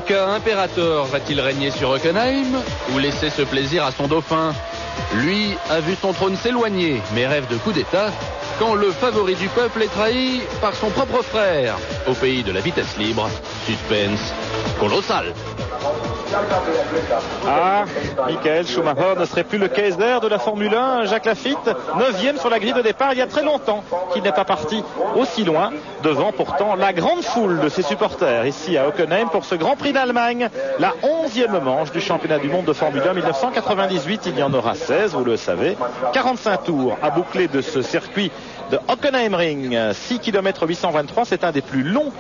Mika Imperator va-t-il régner sur Hockenheim ou laisser ce plaisir à son dauphin? Lui a vu son trône s'éloigner, mais rêve de coup d'État quand le favori du peuple est trahi par son propre frère. Au pays de la vitesse libre, suspense colossal. Ah, Michael Schumacher ne serait plus le Kaiser de la Formule 1. Jacques Lafitte, 9e sur la grille de départ. Il y a très longtemps qu'il n'est pas parti aussi loin, devant pourtant la grande foule de ses supporters ici à Hockenheim pour ce Grand Prix d'Allemagne, la 11e manche du championnat du monde de Formule 1 1998. Il y en aura 16, vous le savez. 45 tours à boucler de ce circuit de Hockenheimring. 6 km 823, c'est un des plus longs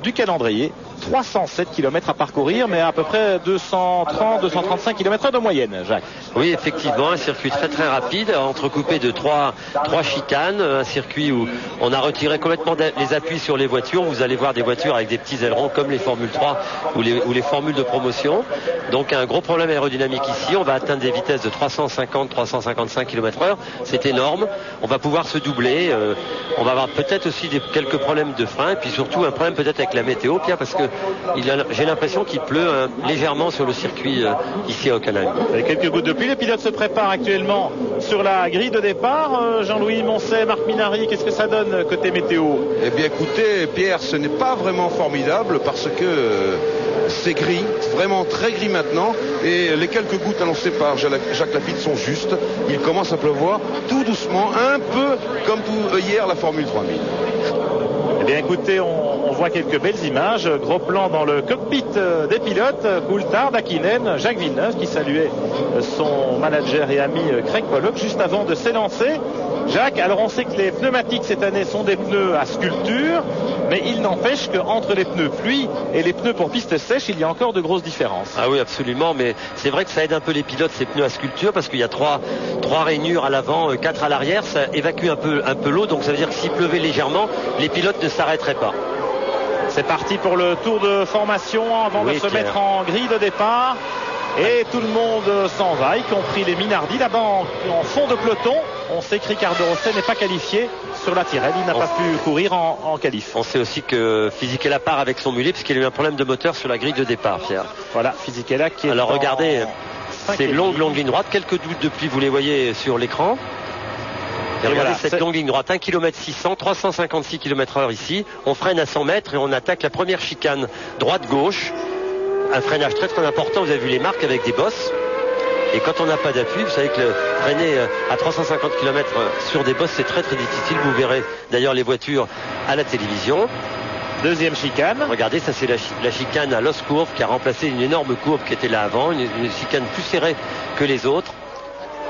du calendrier. 307 km à parcourir, mais à peu près 230-235 km de moyenne, Jacques. Oui, effectivement, un circuit très très rapide, entrecoupé de trois chicanes, un circuit où on a retiré complètement les appuis sur les voitures. Vous allez voir des voitures avec des petits ailerons comme les Formule 3 ou les formules de promotion. Donc un gros problème aérodynamique ici. On va atteindre des vitesses de 350-355 km/h. C'est énorme. On va pouvoir se doubler. On va avoir peut-être aussi quelques problèmes de frein, et puis surtout un problème peut-être avec la météo, Pierre, parce que j'ai l'impression qu'il pleut légèrement sur le circuit ici à Hockenheim. Et quelques gouttes de pluie. Les pilotes se préparent actuellement sur la grille de départ. Jean-Louis Moncet, Marc Minary, qu'est-ce que ça donne côté météo? Eh bien écoutez, Pierre, ce n'est pas vraiment formidable parce que c'est gris, vraiment très gris maintenant, et les quelques gouttes annoncées par Jacques Lafitte sont justes. Il commence à pleuvoir tout doucement, un peu comme hier la Formule 3000. Eh bien écoutez, on voit quelques belles images. Gros plan dans le cockpit des pilotes. Coulthard, Hakkinen, Jacques Villeneuve qui saluait son manager et ami Craig Pollock juste avant de s'élancer. Jacques, alors on sait que les pneumatiques cette année sont des pneus à sculpture, mais il n'empêche qu'entre les pneus pluie et les pneus pour piste sèche, il y a encore de grosses différences. Ah oui, absolument, mais c'est vrai que ça aide un peu les pilotes, ces pneus à sculpture, parce qu'il y a trois rainures à l'avant, 4 à l'arrière, ça évacue un peu l'eau, donc ça veut dire que s'il pleuvait légèrement, les pilotes ne s'arrêteraient pas. C'est parti pour le tour de formation avant de se mettre en grille de départ. Et tout le monde s'en va, y compris les Minardi. Là-bas en fond de peloton, on sait que Ricardo Rosset n'est pas qualifié sur la Tyrrell. Il n'a pas pu courir en qualif. On sait aussi que Fisichella part avec son mulet puisqu'il a eu un problème de moteur sur la grille de départ, Pierre. Voilà, Fisichella qui est... Alors regardez, ces longues lignes droites. Quelques doutes de pluie, vous les voyez sur l'écran. Et regardez cette longue ligne droite, 1 km 600, 356 km/h ici. On freine à 100 mètres et on attaque la première chicane droite-gauche. Un freinage très très important, vous avez vu les marques avec des bosses. Et quand on n'a pas d'appui, vous savez que freiner à 350 km sur des bosses, c'est très très difficile. Vous verrez d'ailleurs les voitures à la télévision. Deuxième chicane. Regardez, ça c'est la chicane à Lost Curve qui a remplacé une énorme courbe qui était là avant, une chicane plus serrée que les autres.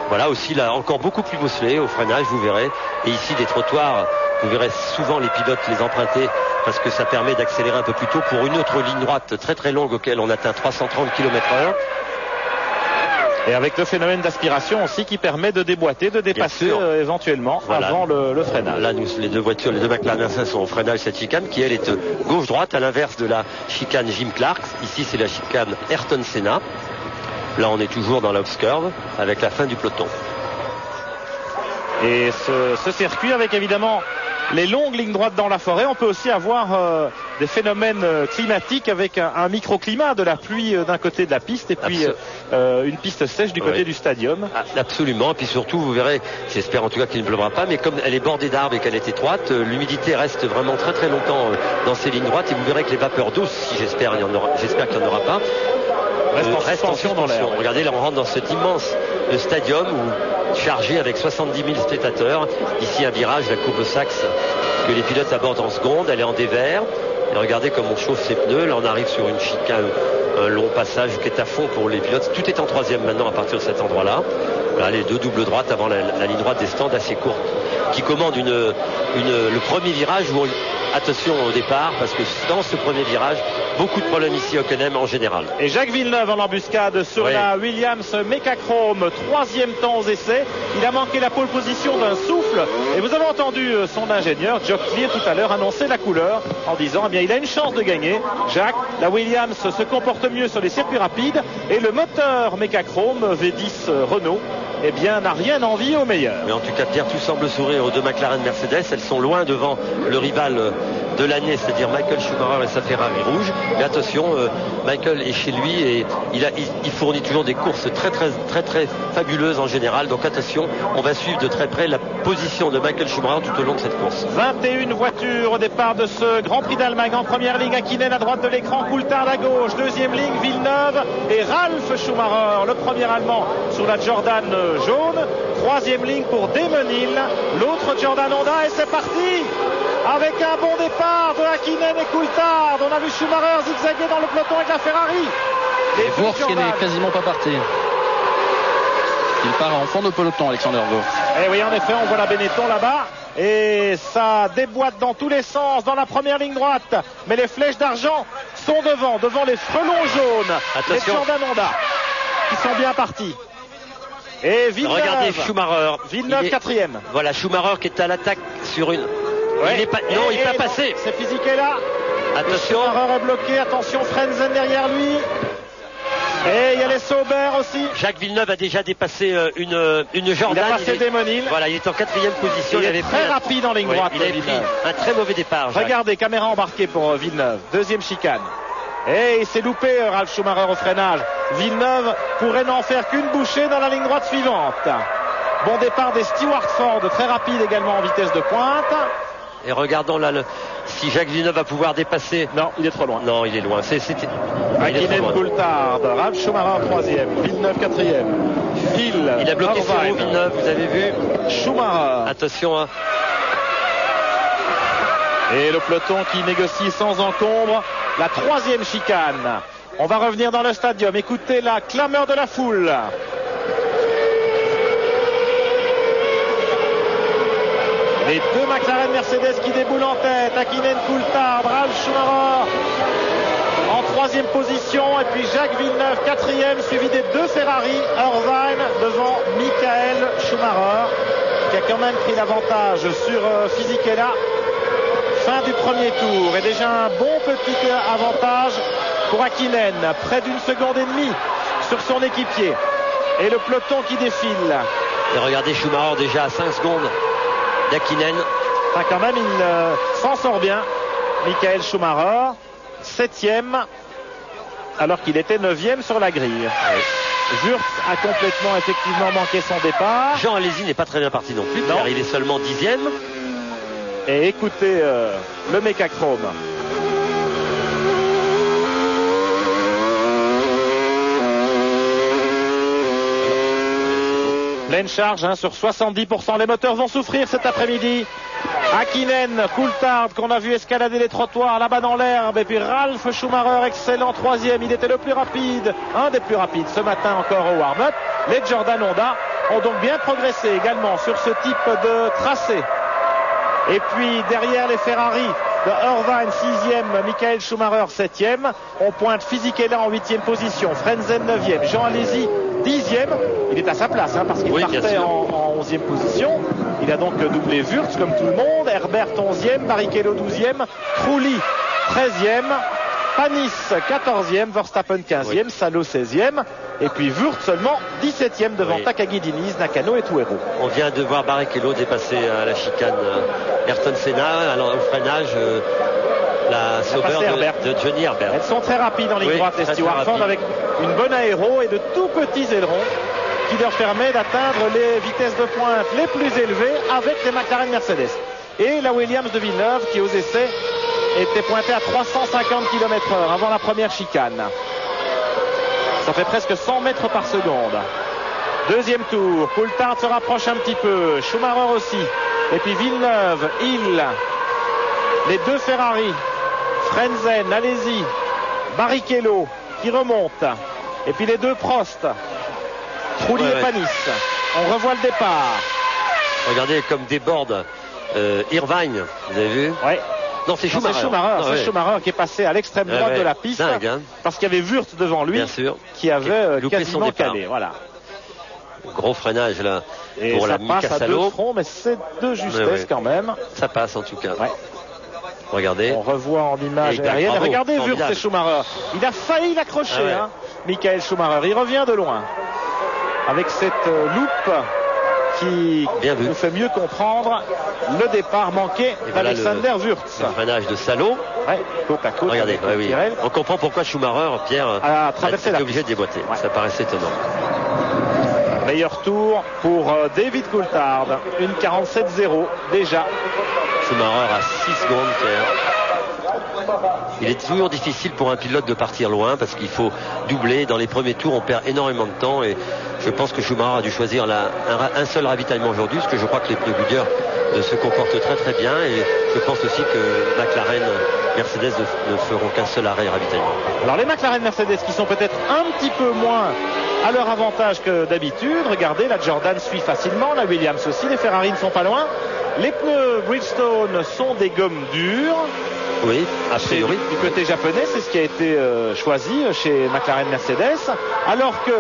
Voilà aussi là encore beaucoup plus bosselé au freinage, vous verrez. Et ici des trottoirs, vous verrez souvent les pilotes les emprunter parce que ça permet d'accélérer un peu plus tôt pour une autre ligne droite très très longue auquel on atteint 330 km/h. Et avec le phénomène d'aspiration aussi qui permet de déboîter, de dépasser éventuellement avant le freinage. Là, les deux McLaren sont au freinage cette chicane qui elle est gauche-droite à l'inverse de la chicane Jim Clark. Ici c'est la chicane Ayrton Senna. Là on est toujours dans l'obscurve avec la fin du peloton. Et ce circuit avec évidemment les longues lignes droites dans la forêt, on peut aussi avoir des phénomènes climatiques avec un microclimat, de la pluie d'un côté de la piste et puis une piste sèche du côté du stadium. Absolument, et puis surtout vous verrez, j'espère en tout cas qu'il ne pleuvra pas, mais comme elle est bordée d'arbres et qu'elle est étroite, l'humidité reste vraiment très très longtemps dans ces lignes droites et vous verrez que les vapeurs d'eau, si j'espère qu'il n'y en aura pas, reste en suspension dans l'air. Regardez, là on rentre dans cet immense stadium chargé avec 70 000 spectateurs. Ici un virage, la courbe Saxe que les pilotes abordent en seconde, elle est en dévers. Et regardez comme on chauffe ses pneus. Là on arrive sur une chicane, un long passage qui est à fond pour les pilotes. Tout est en troisième maintenant à partir de cet endroit-là. Là, les deux doubles droites avant la ligne droite des stands assez courte qui commande le premier virage où attention au départ parce que dans ce premier virage beaucoup de problèmes ici à Hockenheim en général. Et Jacques Villeneuve en embuscade sur la Williams Mecachrome, 3e temps aux essais. Il a manqué la pole position d'un souffle et vous avez entendu son ingénieur Jock Clear tout à l'heure annoncer la couleur en disant eh bien il a une chance de gagner. Jacques, la Williams se comporte mieux sur les circuits rapides et le moteur Mecachrome V10 Renault eh bien n'a rien envie au meilleur. Mais en tout cas Pierre, tout semble sourire aux deux McLaren Mercedes. Elles sont loin devant le rival de l'année, c'est-à-dire Michael Schumacher et sa Ferrari rouge. Mais attention, Michael est chez lui et il fournit toujours des courses très fabuleuses en général. Donc attention, on va suivre de très près la position de Michael Schumacher tout au long de cette course. 21 voitures au départ de ce Grand Prix d'Allemagne. En première ligne, Hakkinen à droite de l'écran, Coulthard à gauche. Deuxième ligne, Villeneuve et Ralf Schumacher, le premier Allemand sur la Jordan jaune. Troisième ligne pour Damon Hill, l'autre Jordan Honda, et c'est parti avec un bon départ de Hakkinen et Coulthard. On a vu Schumacher zigzaguer dans le peloton avec la Ferrari. Et Wurz qui n'est quasiment pas parti. Il part en fond de peloton, Alexander Wurz. Et oui, en effet, on voit la Benetton là-bas. Et ça déboîte dans tous les sens dans la première ligne droite. Mais les flèches d'argent sont devant les frelons jaunes. Attention. Les Jordan Honda qui sont bien partis. Et Villeneuve. Regardez Schumacher. Villeneuve quatrième. Voilà, Schumacher qui est à l'attaque sur une... Ouais. Il n'est pas passé. C'est Fisichella. Attention. Schumacher est bloqué. Attention, Frenzen derrière lui. Et il y a les Sauber aussi. Jacques Villeneuve a déjà dépassé une Jordan. Il a passé Damon Hill. Voilà, il est en quatrième position. Il est très rapide en ligne droite. Il avait pris un très mauvais départ. Jacques. Regardez, caméra embarquée pour Villeneuve. Deuxième chicane. Et il s'est loupé, Ralf Schumacher, au freinage. Villeneuve pourrait n'en faire qu'une bouchée dans la ligne droite suivante. Bon départ des Stewart Ford, très rapide également en vitesse de pointe. Et regardons là si Jacques Villeneuve va pouvoir dépasser. Non, il est trop loin. Non, il est loin. Hakkinen, Coulthard, Ralf Schumacher troisième, Villeneuve quatrième. Il a bloqué sur vous, Villeneuve, vous avez vu. Schumacher. Attention. Hein. Et le peloton qui négocie sans encombre la troisième chicane. On va revenir dans le stadium. Écoutez la clameur de la foule. Les deux McLaren Mercedes qui déboulent en tête. Hakkinen, Coulthard, Ralf Schumacher en troisième position. Et puis Jacques Villeneuve quatrième, suivi des deux Ferrari. Irvine devant Michael Schumacher, qui a quand même pris l'avantage sur Fisichella. Fin du premier tour. Et déjà un bon petit avantage pour Hakkinen. Près d'une seconde et demie sur son équipier. Et le peloton qui défile. Et regardez Schumacher déjà à 5 secondes d'Hakkinen. Enfin, quand même, il s'en sort bien. Michael Schumacher, 7e, alors qu'il était 9e sur la grille. Wurz a complètement, effectivement, manqué son départ. Jean Alesi n'est pas très bien parti non plus, car il est seulement 10e. Et écoutez le Mecachrome. Pleine charge sur 70%. Les moteurs vont souffrir cet après-midi. Hakkinen, Coulthard qu'on a vu escalader les trottoirs là-bas dans l'herbe. Et puis Ralf Schumacher, excellent troisième. Il était le plus rapide, un des plus rapides ce matin encore au warm-up. Les Jordan Honda ont donc bien progressé également sur ce type de tracé. Et puis derrière les Ferrari de Irvine 6e, Michael Schumacher 7e. On pointe Fisichella en 8e position, Frenzen 9e, Jean Alesi 10e. Il est à sa place parce qu'il partait en 11e position. Il a donc doublé Wurz comme tout le monde. Herbert 11e, Barrichello 12e, Trulli 13e, Panis 14e, Verstappen 15e, Salo 16e. Et puis Wurz seulement 17e devant Takagi, Diniz, Nakano et Tuero. On vient de voir Barrichello dépasser à la chicane Ayrton Senna. Alors au freinage, la Sauber de Johnny Herbert. Elles sont très rapides en ligne droite, les Stewart Ford, avec une bonne aéro et de tout petits ailerons qui leur permet d'atteindre les vitesses de pointe les plus élevées avec les McLaren Mercedes. Et la Williams de Villeneuve qui aux essais était pointée à 350 km/h avant la première chicane. Ça fait presque 100 mètres par seconde. Deuxième tour, Coulthard se rapproche un petit peu, Schumacher aussi. Et puis Villeneuve, Hill, les deux Ferrari, Frenzen, Alesi, Barrichello qui remontent. Et puis les deux Prost, Trulli et Panis. On revoit le départ. Regardez comme déborde Irvine, vous avez vu? Oui. Non, c'est Schumacher. C'est Schumacher qui est passé à l'extrême droite de la piste. Dingue, hein. Parce qu'il y avait Wurz devant lui qui avait quasiment calé. Voilà. Gros freinage là. Et pour ça la passe à deux fronts, mais c'est de justesse quand même. Ça passe en tout cas. Ouais. Regardez. On revoit en image aérienne. Regardez Wurz et Schumacher. Il a failli l'accrocher, Michael Schumacher. Il revient de loin. Avec cette loupe qui nous fait mieux comprendre le départ manqué d'Alexander Wurz. Le freinage de salaud. Ouais, côte à côte. Regardez, oui. On comprend pourquoi Schumacher, Pierre, a été obligé de déboîter. Ouais. Ça paraissait étonnant. Meilleur tour pour David Coulthard. Une 47-0 déjà. Schumacher à 6 secondes, Pierre. Il est toujours difficile pour un pilote de partir loin parce qu'il faut doubler. Dans les premiers tours, on perd énormément de temps et je pense que Schumacher a dû choisir un seul ravitaillement aujourd'hui parce que je crois que les pneus Goodyear se comportent très très bien et je pense aussi que McLaren, Mercedes ne feront qu'un seul arrêt ravitaillement. Alors les McLaren Mercedes qui sont peut-être un petit peu moins à leur avantage que d'habitude. Regardez, la Jordan suit facilement, la Williams aussi, les Ferrari ne sont pas loin. Les pneus Bridgestone sont des gommes dures. Oui, a priori. Du côté japonais, c'est ce qui a été choisi chez McLaren Mercedes. Alors que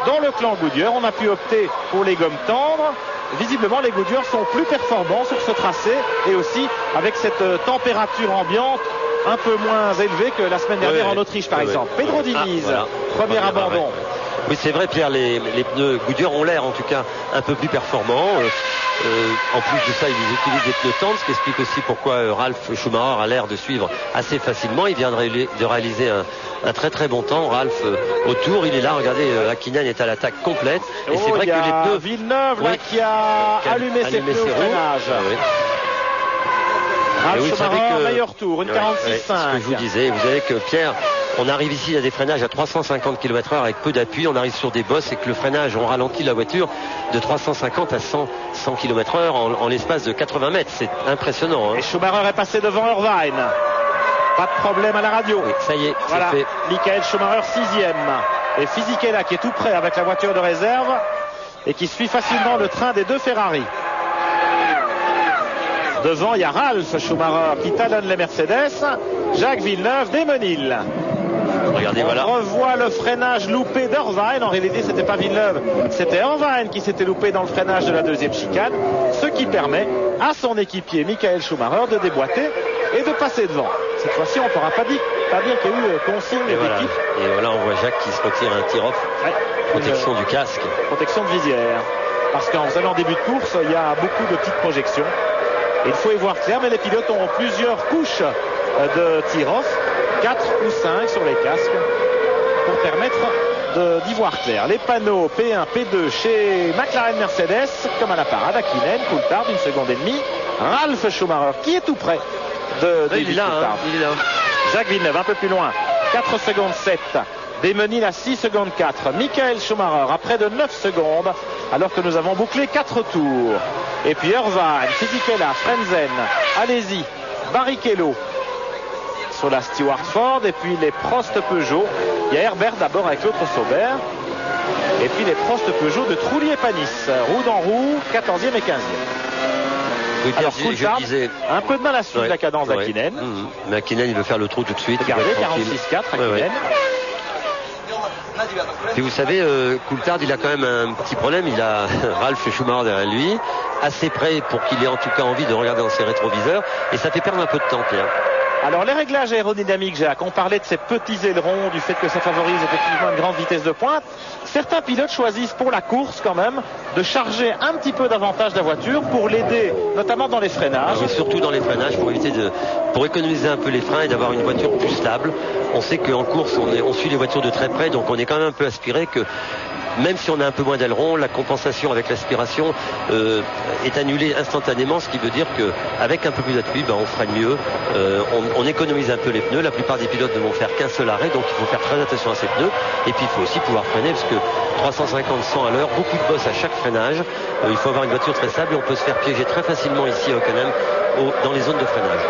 dans le clan Goodyear, on a pu opter pour les gommes tendres. Visiblement, les Goodyear sont plus performants sur ce tracé et aussi avec cette température ambiante un peu moins élevée que la semaine dernière en Autriche, par exemple. Pedro Diniz, premier abandon. Oui, c'est vrai, Pierre, les pneus Goodyear ont l'air en tout cas un peu plus performants. En plus de ça, ils utilisent des pneus tendres, ce qui explique aussi pourquoi Ralf Schumacher a l'air de suivre assez facilement. Il vient de réaliser un très très bon temps. Ralf au tour, il est là, regardez, Hakkinen est à l'attaque complète. Et c'est vrai que les pneus... Villeneuve là, qui a allumé ses pneus au freinage. Ralf Schumacher, meilleur tour, une 46.5. Ce que je vous disais, vous savez que Pierre, on arrive ici à des freinages à 350 km/h avec peu d'appui, on arrive sur des bosses et que le freinage, on ralentit la voiture de 350 à 100 km/h en l'espace de 80 mètres. C'est impressionnant. Et Schumacher est passé devant Irvine. Pas de problème à la radio. Oui, ça y est, voilà. C'est fait. Michael Schumacher 6e. Et Fisichella qui est tout près avec la voiture de réserve et qui suit facilement le train des deux Ferrari. Devant, il y a Ralf Schumacher qui talonne les Mercedes. Jacques Villeneuve, Damon Hill. Regardez, on revoit le freinage loupé d'Irvine. En réalité, c'était pas Villeneuve, c'était Irvine qui s'était loupé dans le freinage de la deuxième chicane. Ce qui permet à son équipier Michael Schumacher de déboîter et de passer devant. Cette fois-ci, on ne pourra pas dire qu'il y a eu consigne d'équipe. Et voilà, on voit Jacques qui se retire un tir-off. Ouais, protection du casque. Protection de visière. Parce qu'en faisant en début de course, il y a beaucoup de petites projections. Il faut y voir clair, mais les pilotes ont plusieurs couches de tir-off, 4 ou 5 sur les casques, pour permettre d'y voir clair. Les panneaux P1, P2 chez McLaren Mercedes, comme à la parade, Hakkinen, Coulthard, 1 seconde et demie. Ralf Schumacher, qui est tout près de David Coulthard. Il est là. Jacques Villeneuve, un peu plus loin, 4 secondes 7. Damon Hill à 6 secondes 4. Michael Schumacher à près de 9 secondes, alors que nous avons bouclé 4 tours. Et puis Irvine, Fisichella, Frenzen, allez-y, Barrichello sur la Stewart Ford, et puis les Prost Peugeot. Il y a Herbert d'abord avec l'autre Sauber. Et puis les Prost Peugeot de Trulli et Panis, roue dans roue, 14e et 15e. Oui, alors Coulthard, un peu de mal à suivre la cadence d'Hakkinen. Mais Hakkinen, il veut faire le trou tout de suite. Regardez, 46-4, Hakkinen. Puis vous savez, Coulthard, il a quand même un petit problème. Il a Ralf Schumacher derrière lui, assez près pour qu'il ait en tout cas envie de regarder dans ses rétroviseurs. Et ça fait perdre un peu de temps, Pierre. Alors les réglages aérodynamiques, Jacques, on parlait de ces petits ailerons, du fait que ça favorise effectivement une grande vitesse de pointe. Certains pilotes choisissent pour la course quand même de charger un petit peu davantage la voiture pour l'aider, notamment dans les freinages. Et surtout dans les freinages pour économiser un peu les freins et d'avoir une voiture plus stable. On sait qu'en course, on suit les voitures de très près, donc on est quand même un peu aspiré que même si on a un peu moins d'aileron, la compensation avec l'aspiration est annulée instantanément, ce qui veut dire qu'avec un peu plus d'appui, on freine mieux, on économise un peu les pneus. La plupart des pilotes ne vont faire qu'un seul arrêt, donc il faut faire très attention à ces pneus. Et puis il faut aussi pouvoir freiner, parce que 350-100 à l'heure, beaucoup de bosses à chaque freinage. Il faut avoir une voiture très stable et on peut se faire piéger très facilement ici à Hockenheim dans les zones de freinage.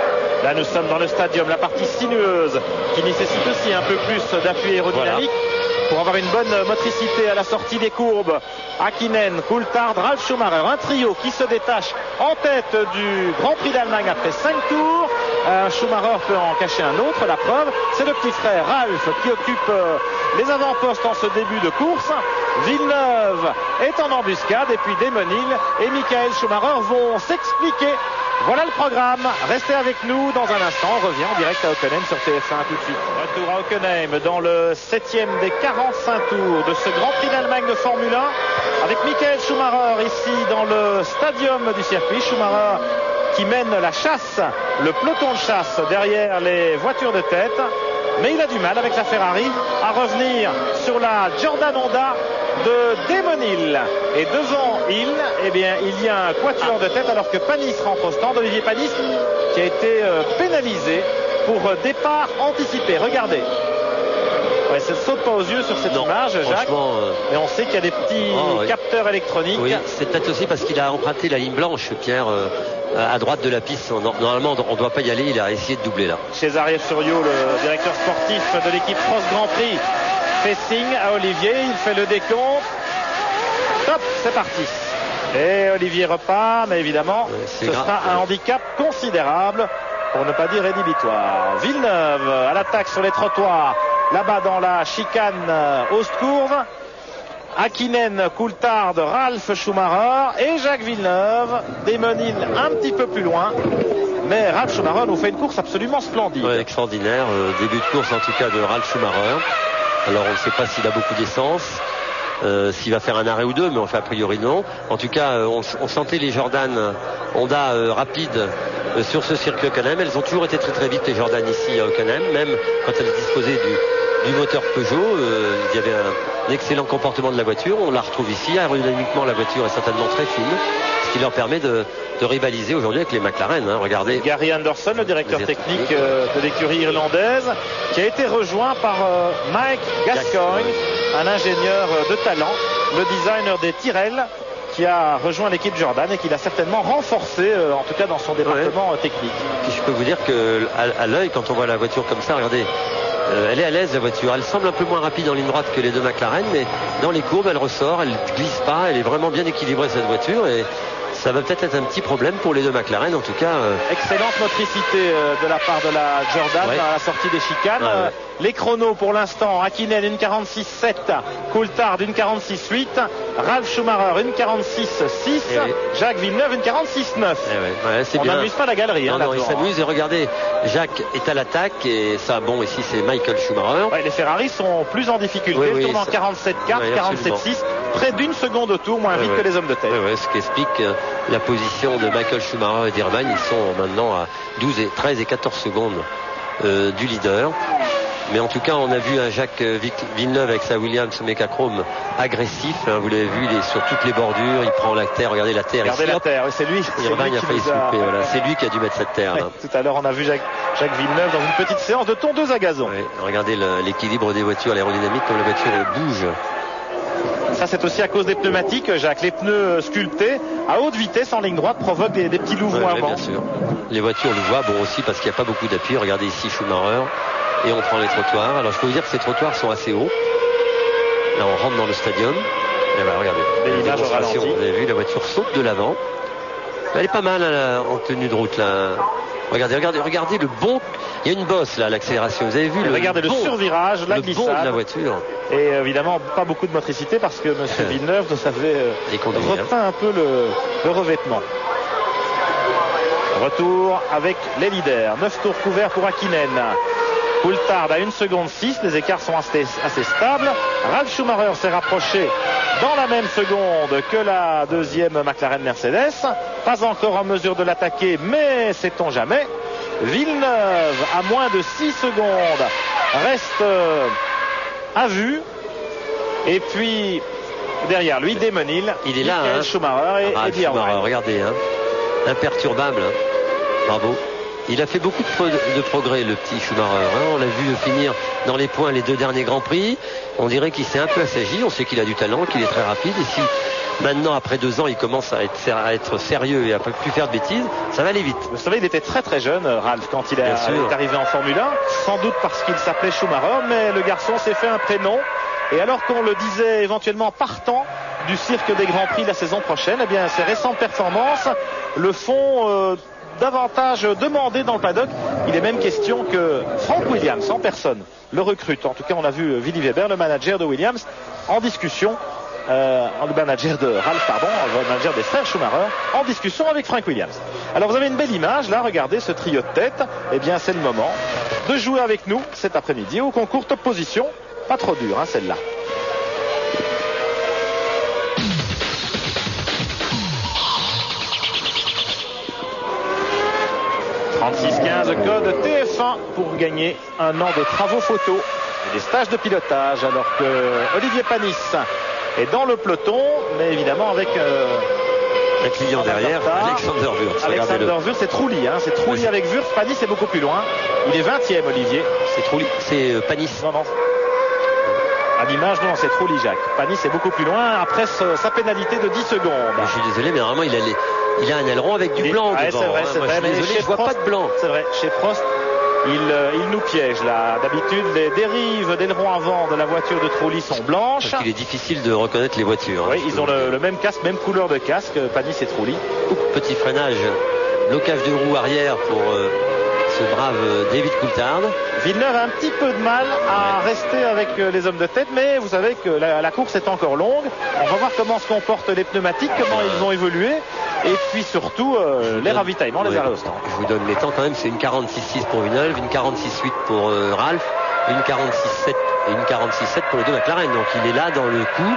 Là nous sommes dans le stadium, la partie sinueuse qui nécessite aussi un peu plus d'appui aérodynamique. Voilà. Pour avoir une bonne motricité à la sortie des courbes. Hakkinen, Coulthard, Ralf Schumacher, un trio qui se détache en tête du Grand Prix d'Allemagne après 5 tours. Schumacher peut en cacher un autre, la preuve, c'est le petit frère Ralf qui occupe les avant-postes en ce début de course. Villeneuve est en embuscade et puis Damon Hill et Michael Schumacher vont s'expliquer Voilà le programme. Restez avec nous dans un instant. On revient en direct à Hockenheim sur TF1 tout de suite. Retour à Hockenheim dans le 7e des 45 tours de ce Grand Prix d'Allemagne de Formule 1 avec Michael Schumacher ici dans le stadium du circuit. Schumacher qui mène la chasse, le peloton de chasse derrière les voitures de tête. Mais il a du mal avec la Ferrari à revenir sur la Jordan Honda de Damon Hill. Et devant Hill, eh bien, il y a un quatuor de tête alors que Panis rentre au stand. Olivier Panis qui a été pénalisé pour départ anticipé. Regardez. Ouais, ça ne saute pas aux yeux sur cette image, Jacques. Et on sait qu'il y a des petits capteurs électroniques. Oui, c'est peut-être aussi parce qu'il a emprunté la ligne blanche, Pierre, à droite de la piste. Normalement, on ne doit pas y aller. Il a essayé de doubler là. Chez Ariel Furio, le directeur sportif de l'équipe Cross Grand Prix, fait signe à Olivier. Il fait le décompte. Top, c'est parti. Et Olivier repart, mais évidemment, ce sera un handicap considérable, pour ne pas dire rédhibitoire. Villeneuve à l'attaque sur les trottoirs. Là-bas dans la chicane Ostcourve, Hakkinen, Coulthard, Ralf Schumacher et Jacques Villeneuve. Damon Hill un petit peu plus loin. Mais Ralf Schumacher nous fait une course absolument splendide. Ouais, extraordinaire. Début de course en tout cas de Ralf Schumacher. Alors on ne sait pas s'il a beaucoup d'essence, s'il va faire un arrêt ou deux, mais enfin a priori non. En tout cas, on sentait les Jordan Honda rapides sur ce circuit Hockenheim. Elles ont toujours été très très vite les Jordan ici à Hockenheim, même quand elles disposaient du moteur Peugeot. Il y avait un excellent comportement de la voiture. On la retrouve ici. Aérodynamiquement, la voiture est certainement très fine, ce qui leur permet de rivaliser aujourd'hui avec les McLaren. Regardez. Gary Anderson, le directeur technique de l'écurie irlandaise, qui a été rejoint par Mike Gascoigne, un ingénieur de talent, le designer des Tyrrell, qui a rejoint l'équipe Jordan et qui l'a certainement renforcé, en tout cas dans son département technique. Et je peux vous dire que à l'œil, quand on voit la voiture comme ça, regardez, elle est à l'aise la voiture. Elle semble un peu moins rapide en ligne droite que les deux McLaren, mais dans les courbes, elle ressort, elle glisse pas, elle est vraiment bien équilibrée cette voiture et ça va peut-être être un petit problème pour les deux McLaren en tout cas. Excellente motricité de la part de la Jordan à la sortie des chicanes. Les chronos pour l'instant, Hakkinen une 46.7, Coulthard une 46.8, Ralf Schumacher une 46.6, Jacques Villeneuve une 46.9. On n'amuse pas la galerie. Non, il s'amuse et regardez, Jacques est à l'attaque et ça, bon, ici c'est Michael Schumacher. Les Ferrari sont plus en difficulté, ils tournent en 47.4, 47.6, près d'une seconde au tour, moins vite que les hommes de tête. Ce qui explique la position de Michael Schumacher et d'Irvine. Ils sont maintenant à 12 et 13 et 14 secondes du leader. Mais en tout cas, on a vu un Jacques Villeneuve avec sa Williams Mecachrome agressif. Vous l'avez vu, il est sur toutes les bordures, il prend la terre. Regardez la terre. Regardez la terre, c'est lui. Irvine a failli swipper. C'est lui qui a dû mettre cette terre. Tout à l'heure, on a vu Jacques Villeneuve dans une petite séance de tondeuse à gazon. Regardez l'équilibre des voitures, l'aérodynamique, comme la voiture bouge. Ça, c'est aussi à cause des pneumatiques, Jacques. Les pneus sculptés à haute vitesse en ligne droite provoquent des petits louvois avant. Bien sûr. Les voitures louvoient, bon aussi parce qu'il n'y a pas beaucoup d'appui. Regardez ici Schumacher. Et on prend les trottoirs. Alors je peux vous dire que ces trottoirs sont assez hauts. Là on rentre dans le stadium. Et ben regardez. Vous avez vu, la voiture saute de l'avant. Elle est pas mal en tenue de route là. Regardez le bond. Il y a une bosse là à l'accélération. Vous avez vu regardez le survirage, la glissade. Le bond de la voiture. Et évidemment pas beaucoup de motricité parce que M. Villeneuve nous avait repeint un peu le revêtement. Retour avec les leaders. 9 tours couverts pour Hakkinen. Coulthard à 1 seconde 6, les écarts sont assez stables. Ralf Schumacher s'est rapproché dans la même seconde que la deuxième McLaren Mercedes. Pas encore en mesure de l'attaquer, mais sait-on jamais. Villeneuve à moins de 6 secondes reste à vue. Et puis derrière lui, Damon Hill, il est là, Schumacher et Eddie Irvine. Regardez, imperturbable. Bravo. Il a fait beaucoup de progrès, le petit Schumacher. On l'a vu finir dans les points les 2 derniers Grands Prix. On dirait qu'il s'est un peu assagi. On sait qu'il a du talent, qu'il est très rapide. Et si maintenant, après 2 ans, il commence à être sérieux et à ne plus faire de bêtises, ça va aller vite. Vous savez, il était très très jeune, Ralf, quand il est arrivé en Formule 1. Sans doute parce qu'il s'appelait Schumacher, mais le garçon s'est fait un prénom. Et alors qu'on le disait éventuellement partant du cirque des Grands Prix la saison prochaine, eh bien, ses récentes performances le font davantage demandé dans le paddock. Il est même question que Frank Williams en personne le recrute. En tout cas, on a vu Willy Weber, le manager de Williams, en discussion le manager de Ralph, le manager des frères Schumacher, en discussion avec Frank Williams. Alors vous avez une belle image là, regardez ce trio de tête. Eh bien c'est le moment de jouer avec nous cet après-midi au concours top position. Pas trop dur celle-là. 36-15 code TF1 pour gagner un an de travaux photo et des stages de pilotage, alors que Olivier Panis est dans le peloton, mais évidemment avec un client derrière, Alexander Wurz. Alexander Wurz, c'est Trulli, c'est Trulli avec Wurz. Panis est beaucoup plus loin. Il est 20e, Olivier. C'est Trulli, c'est Panis. Non. À l'image, non, c'est Trulli, Jacques. Panis est beaucoup plus loin après sa pénalité de 10 secondes. Je suis désolé, mais vraiment, il a un aileron avec du blanc devant. C'est vrai, c'est vrai. Je suis désolé, je vois pas de blanc. C'est vrai, chez Prost, il nous piège là. D'habitude, les dérives d'aileron avant de la voiture de Trulli sont blanches. Parce qu'il est difficile de reconnaître les voitures. Oui, ils ont le même casque, même couleur de casque, Panis et Trulli. Petit freinage, blocage de roue arrière pour ce brave David Coulthard. Villeneuve a un petit peu de mal à rester avec les hommes de tête, mais vous savez que la course est encore longue. On va voir comment se comportent les pneumatiques, comment ils vont évoluer, et puis surtout les ravitaillements, les arrêts au stand. Je vous donne les temps quand même, c'est une 46.6 pour Villeneuve, une 46.8 pour Ralph, une 46.7 et une 46.7 pour les deux McLaren. Donc il est là dans le coup.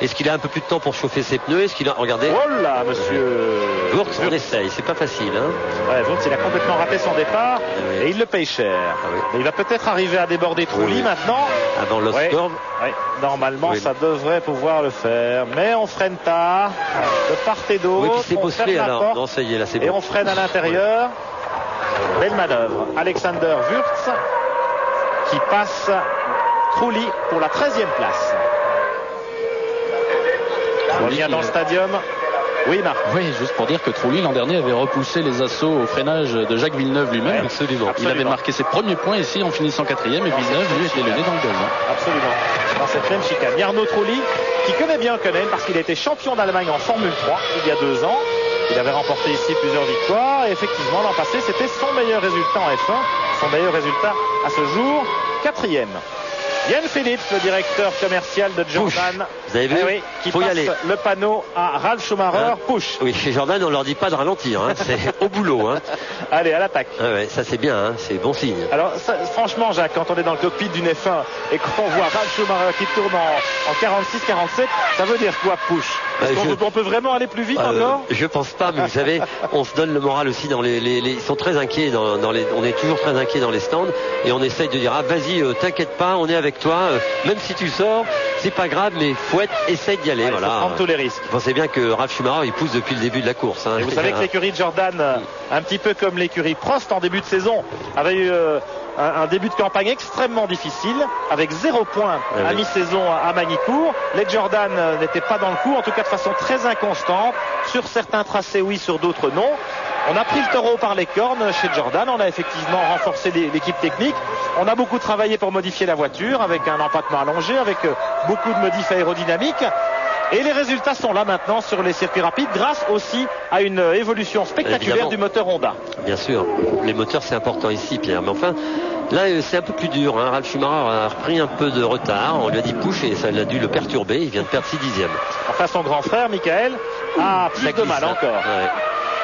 Est-ce qu'il a un peu plus de temps pour chauffer ses pneus? Est-ce qu'il a... Regardez. Oh là, monsieur Wurz, on essaye, c'est pas facile. Ouais, Wurz, il a complètement raté son départ et il le paye cher. Mais il va peut-être arriver à déborder Trulli maintenant. Avant l'Oscorb. Normalement, ça devrait pouvoir le faire. Mais on freine tard, de part et d'autre. Oui, puis c'est bossé alors. Non, ça y est, là c'est bon. Et on freine à l'intérieur. Belle manœuvre. Alexander Wurz qui passe Trulli pour la 13e place. On revient dans le stadium. Oui, Marc. Oui, juste pour dire que Trulli l'an dernier avait repoussé les assauts au freinage de Jacques Villeneuve lui-même. Absolument. Il avait marqué ses premiers points ici en finissant 4e et Villeneuve lui était le nez dans le gazon. Absolument. Dans cette même chicane. Arnaud Trulli qui connaît bien Hockenheim parce qu'il a été champion d'Allemagne en Formule 3 il y a 2 ans. Il avait remporté ici plusieurs victoires et effectivement l'an passé c'était son meilleur résultat en F1. Son meilleur résultat à ce jour, 4e. Yann Phillips, le directeur commercial de Jordan, vous avez vu, qui passe le panneau à Ralf Schumacher, push. Oui, chez Jordan, on leur dit pas de ralentir, c'est au boulot. Allez, à l'attaque. Ça c'est bien, c'est bon signe. Alors, franchement, Jacques, quand on est dans le cockpit d'une F1 et qu'on voit Ralf Schumacher qui tourne en 46-47, ça veut dire quoi, push? On peut vraiment aller plus vite encore? Je pense pas, mais vous savez, on se donne le moral aussi dans ils sont très inquiets on est toujours très inquiets dans les stands et on essaye de dire vas-y, t'inquiète pas, on est avec toi, même si tu sors, c'est pas grave, mais essaye d'y aller. Voilà. Faut prendre tous les risques. Vous pensez bien que Ralf Schumacher il pousse depuis le début de la course. Et vous savez que l'écurie de Jordan, un petit peu comme l'écurie Prost en début de saison, avait eu un début de campagne extrêmement difficile, avec 0 point à mi-saison à Magny-Cours. Les Jordan n'étaient pas dans le coup, en tout cas de façon très inconstante. Sur certains tracés, oui, sur d'autres, non. On a pris le taureau par les cornes chez Jordan. On a effectivement renforcé l'équipe technique. On a beaucoup travaillé pour modifier la voiture avec un empattement allongé, avec beaucoup de modifs aérodynamiques. Et les résultats sont là maintenant sur les circuits rapides grâce aussi à une évolution spectaculaire du moteur Honda. Bien sûr, les moteurs c'est important ici, Pierre. Mais enfin, là c'est un peu plus dur. Ralf Schumacher a repris un peu de retard. On lui a dit push et ça a dû le perturber. Il vient de perdre 6 dixièmes. Enfin, son grand frère, Michael, a plus de mal encore.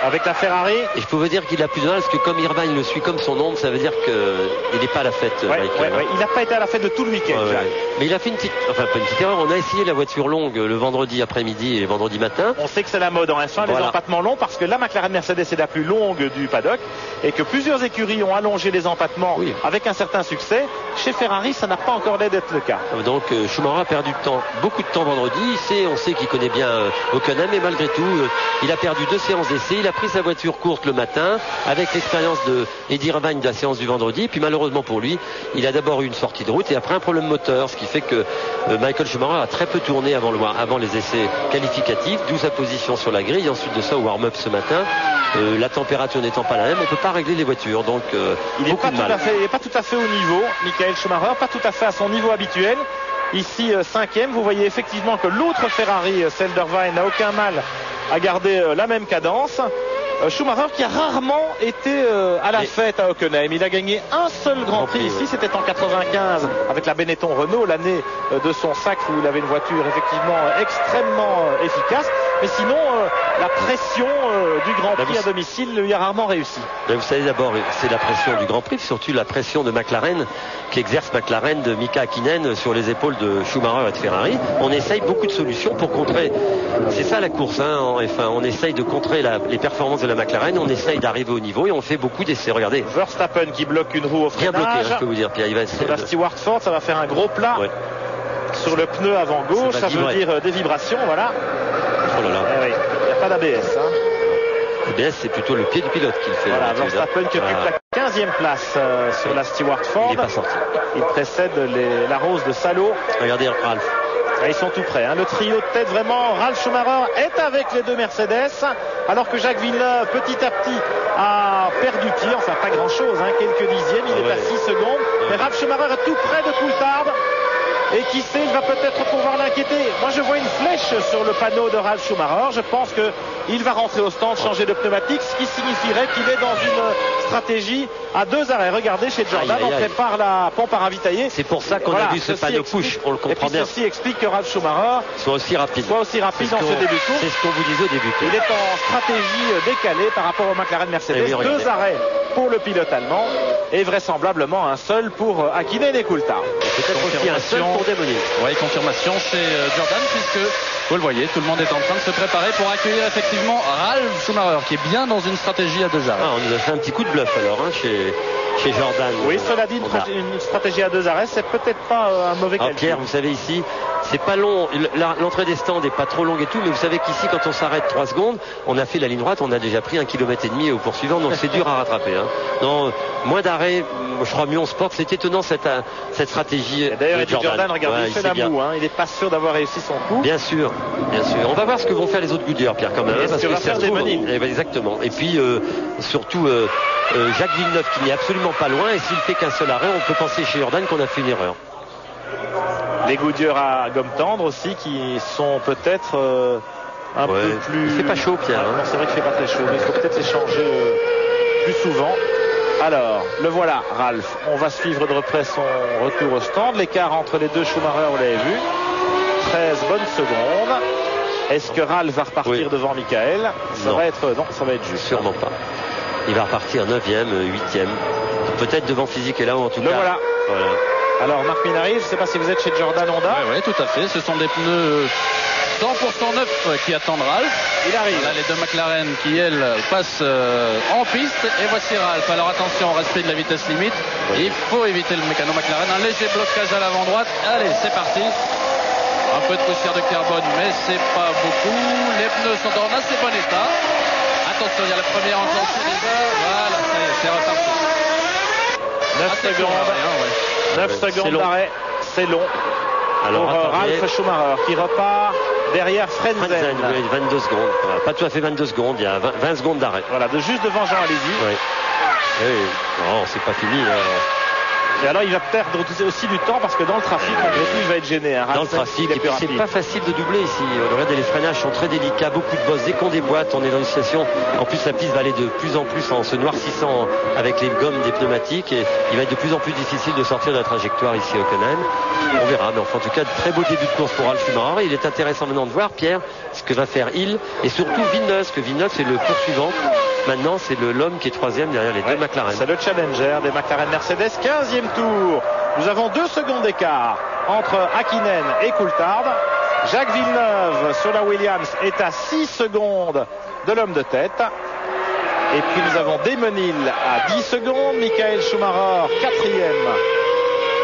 Avec la Ferrari. Et je peux vous dire qu'il a plus de mal parce que comme Irvine le suit comme son ombre, ça veut dire qu'il n'est pas à la fête. Il n'a pas été à la fête de tout le week-end. Mais il a fait pas une petite erreur. On a essayé la voiture longue le vendredi après-midi et le vendredi matin. On sait que c'est la mode en F1, les empattements longs, parce que la McLaren Mercedes est la plus longue du paddock et que plusieurs écuries ont allongé les empattements avec un certain succès. Chez Ferrari, ça n'a pas encore l'air d'être le cas. Donc Schumacher a perdu beaucoup de temps vendredi. On sait qu'il connaît bien Hockenheim, mais malgré tout, il a perdu 2 séances d'essai. Il a pris sa voiture courte le matin avec l'expérience de Eddie Irvine de la séance du vendredi. Puis malheureusement pour lui, il a d'abord eu une sortie de route et après un problème moteur, ce qui fait que Michael Schumacher a très peu tourné avant les essais qualificatifs, d'où sa position sur la grille. Ensuite de ça, au warm-up ce matin, la température n'étant pas la même, on ne peut pas régler les voitures. Donc il n'est pas tout à fait au niveau, Michael Schumacher, pas tout à fait à son niveau habituel. Ici 5e, vous voyez effectivement que l'autre Ferrari, celle d'Irvine, n'a aucun mal à garder la même cadence. Schumacher qui a rarement été à la fête à Hockenheim. Il a gagné un seul Grand Prix ici, c'était en 95 avec la Benetton Renault, l'année de son sacre où il avait une voiture effectivement extrêmement efficace. Mais sinon, la pression du Grand Prix à domicile lui a rarement réussi. Mais vous savez d'abord, c'est la pression du Grand Prix, surtout la pression de McLaren, qu'exerce McLaren de Mika Häkkinen sur les épaules de Schumacher et de Ferrari. On essaye beaucoup de solutions pour contrer. C'est ça la course, hein, en F1. On essaye de contrer les performances de la McLaren, on essaye d'arriver au niveau et on fait beaucoup d'essais. Regardez. Verstappen qui bloque une roue au freinage. Bien bloqué, je peux vous dire, Pierre. Il va la Stewart Ford, ça va faire un gros plat sur le pneu avant gauche. Ça veut dire des vibrations, voilà. Oh là là. Eh oui, il n'y a pas d'ABS. L'ABS, c'est plutôt le pied du pilote qui le fait. Voilà, Verstappen qui occupe la 15e place sur la Stewart Ford. Il n'est pas sorti. Il précède la Rose de Salo. Regardez Ralph. Ils sont tout prêts. Le trio de tête, vraiment, Ralf Schumacher est avec les deux Mercedes, alors que Jacques Villeneuve, petit à petit, a perdu pied. Enfin, pas grand-chose, quelques dixièmes. Il est à 6 secondes. Mais Ralf Schumacher est tout près de Coulthard. Et qui sait, il va peut-être pouvoir l'inquiéter. Moi, je vois une flèche sur le panneau de Ralf Schumacher. Je pense qu'il va rentrer au stand, changer de pneumatique, ce qui signifierait qu'il est dans une stratégie à 2 arrêts. Regardez, chez Jordan, on prépare la pompe à ravitailler. C'est pour ça qu'on a vu ce panneau push, on le comprend bien. Et puis ceci explique que Ralf Schumacher soit aussi rapide dans ce début de course. C'est ce qu'on vous disait au début. Il est en stratégie décalée par rapport au McLaren Mercedes. 2 arrêts pour le pilote allemand et vraisemblablement un seul pour Häkkinen et Coulthard. Peut-être aussi un seul pour Demoni. Oui, confirmation chez Jordan, puisque vous le voyez, tout le monde est en train de se préparer pour accueillir effectivement Ralf Schumacher qui est bien dans une stratégie à 2 arrêts. On nous a fait un petit coup de bluff alors chez Jordan. Oui, cela dit, une stratégie à 2 arrêts, c'est peut-être pas un mauvais calcul. Pierre, vous savez ici, c'est pas long, l'entrée des stands n'est pas trop longue et tout, mais vous savez qu'ici quand on s'arrête 3 secondes, on a fait la ligne droite, on a déjà pris 1,5 km au poursuivant, donc c'est dur à rattraper. Non, moins d'arrêts, je crois mieux on sport, c'est étonnant cette stratégie. D'ailleurs, Jordan, regardez, il fait la moue, il n'est pas sûr d'avoir réussi son coup. Bien sûr. On va voir ce que vont faire les autres Goodyear, Pierre, quand même. Parce que ça se trouve, exactement. Et puis, surtout, Jacques Villeneuve qui n'est absolument pas loin, et s'il fait qu'un seul arrêt, on peut penser chez Jordan qu'on a fait une erreur. Les Goodyear à gomme tendre aussi, qui sont peut-être un peu plus... Il fait pas chaud, Pierre. C'est vrai qu'il fait pas très chaud, mais il faut peut-être les changer plus souvent. Alors, le voilà, Ralf. On va suivre de près son retour au stand. L'écart entre les deux Schumacher, vous l'avez vu. 13 bonnes secondes. Est-ce que Ralf va repartir devant Michael? Ça va être juste. Sûrement pas. Il va repartir 9e, 8e. Peut-être devant Physique et là, ou en tout cas. Voilà. Alors, Marc Minardi, je ne sais pas si vous êtes chez Jordan Honda. Oui, tout à fait. Ce sont des pneus 100% neufs qui attendent Ralf. Il arrive. Là, les deux McLaren qui, elles, passent en piste. Et voici Ralf. Alors, attention, respect de la vitesse limite. Il faut éviter le mécano McLaren. Un léger blocage à l'avant droite. Allez, c'est parti. Un peu de poussière de carbone, mais c'est pas beaucoup. Les pneus sont en assez bon état. Attention, il y a la première enclenchée déjà. Voilà, c'est reparti. 9 secondes d'arrêt, c'est long. Alors, pour Ralf Schumacher qui repart derrière Frenzen. 22 secondes. Pas tout à fait 22 secondes, il y a 20 secondes d'arrêt. Voilà, juste devant Jean Alesi. Non, c'est pas fini. Et alors il va perdre aussi du temps parce que dans le trafic, malgré tout, il va être gêné. Dans le trafic, et puis c'est pas facile de doubler ici. Regardez, les freinages sont très délicats, beaucoup de bosses. Dès qu'on déboîte, on est dans une situation. En plus, la piste va aller de plus en plus en se noircissant avec les gommes des pneumatiques et il va être de plus en plus difficile de sortir de la trajectoire ici au Hockenheim. On verra, mais enfin, en tout cas, très beau début de course pour Ralf Schumacher. Il est intéressant maintenant de voir, Pierre, ce que va faire Hill et surtout Villeneuve, parce que Villeneuve, c'est le poursuivant. Maintenant, c'est l'homme qui est 3e derrière les deux McLaren. C'est le challenger des McLaren Mercedes, 15e tour. Nous avons 2 secondes d'écart entre Häkkinen et Coulthard. Jacques Villeneuve sur la Williams est à 6 secondes de l'homme de tête. Et puis nous avons Damon Hill à 10 secondes. Michael Schumacher, 4e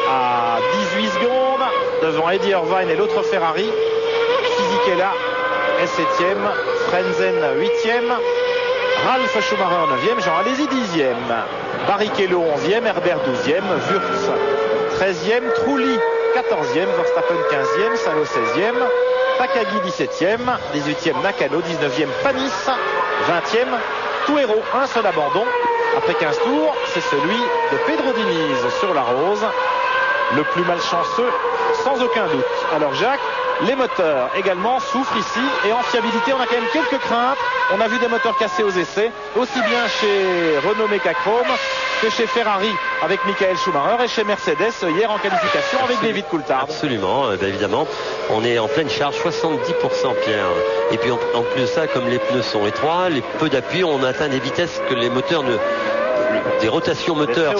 à 18 secondes. Devant Eddie Irvine et l'autre Ferrari. Fisichella est 7e. Frenzen, 8e. Ralf Schumacher 9e, Jean Alesi 10e, Barrichello 11e, Herbert 12e, Wurz 13e, Trulli 14e, Verstappen 15e, Salo 16e, Takagi 17e, 18e Nakano, 19e Panis, 20e Tuero, un seul abandon. Après 15 tours, c'est celui de Pedro Diniz sur la Rose, le plus malchanceux sans aucun doute. Alors Jacques, Les moteurs également souffrent ici et en fiabilité on a quand même quelques craintes. On a vu des moteurs cassés aux essais, aussi bien chez Renault Mecachrome que chez Ferrari avec Michael Schumacher et chez Mercedes hier en qualification avec David Coulthard. Absolument, évidemment. On est en pleine charge, 70% Pierre. Et puis en plus de ça, comme les pneus sont étroits, les peu d'appui, on atteint des vitesses que les moteurs des rotations moteurs,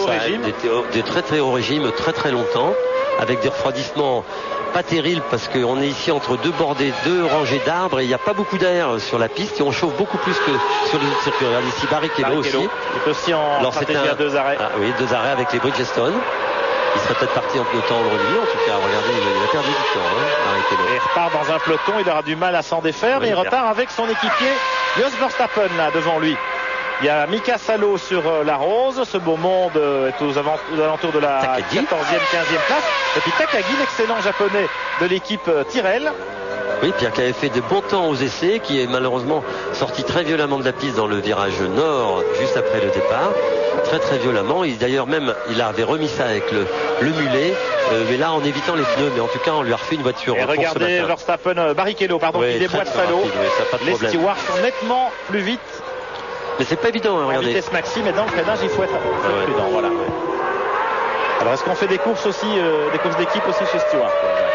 des très très hauts régimes, très très longtemps, avec des refroidissements pas terribles parce qu'on est ici entre deux rangées d'arbres et il n'y a pas beaucoup d'air sur la piste et on chauffe beaucoup plus que sur les autres circuits. Regardez ici Barrichello aussi. Il est aussi en stratégie à 2 arrêts. Ah, oui, 2 arrêts avec les Bridgestone. Il serait peut-être parti en peloton aujourd'hui, en tout cas. Regardez, il a perdu du temps. Et il repart dans un peloton, il aura du mal à s'en défaire, mais il repart avec son équipier Jos Verstappen là devant lui. Il y a Mika Salo sur la rose. Ce beau monde est aux alentours de la 14e, 15e place. Et puis Takagi, l'excellent japonais de l'équipe Tyrrell. Oui, Pierre qui avait fait de bons temps aux essais, qui est malheureusement sorti très violemment de la piste dans le virage nord, juste après le départ. Très très violemment. D'ailleurs même, il avait remis ça avec le mulet, mais là en évitant les pneus. Mais en tout cas, on lui a refait une voiture. Et regardez Verstappen, Barrichello, pardon, qui déboîte Salo. Les stewards sont nettement plus vite. Mais c'est pas évident, hein, regardez. Vitesse maxi, mais dans le freinage, il faut être prudent. Voilà. Alors, est-ce qu'on fait des courses aussi, des courses d'équipe aussi chez Stewart?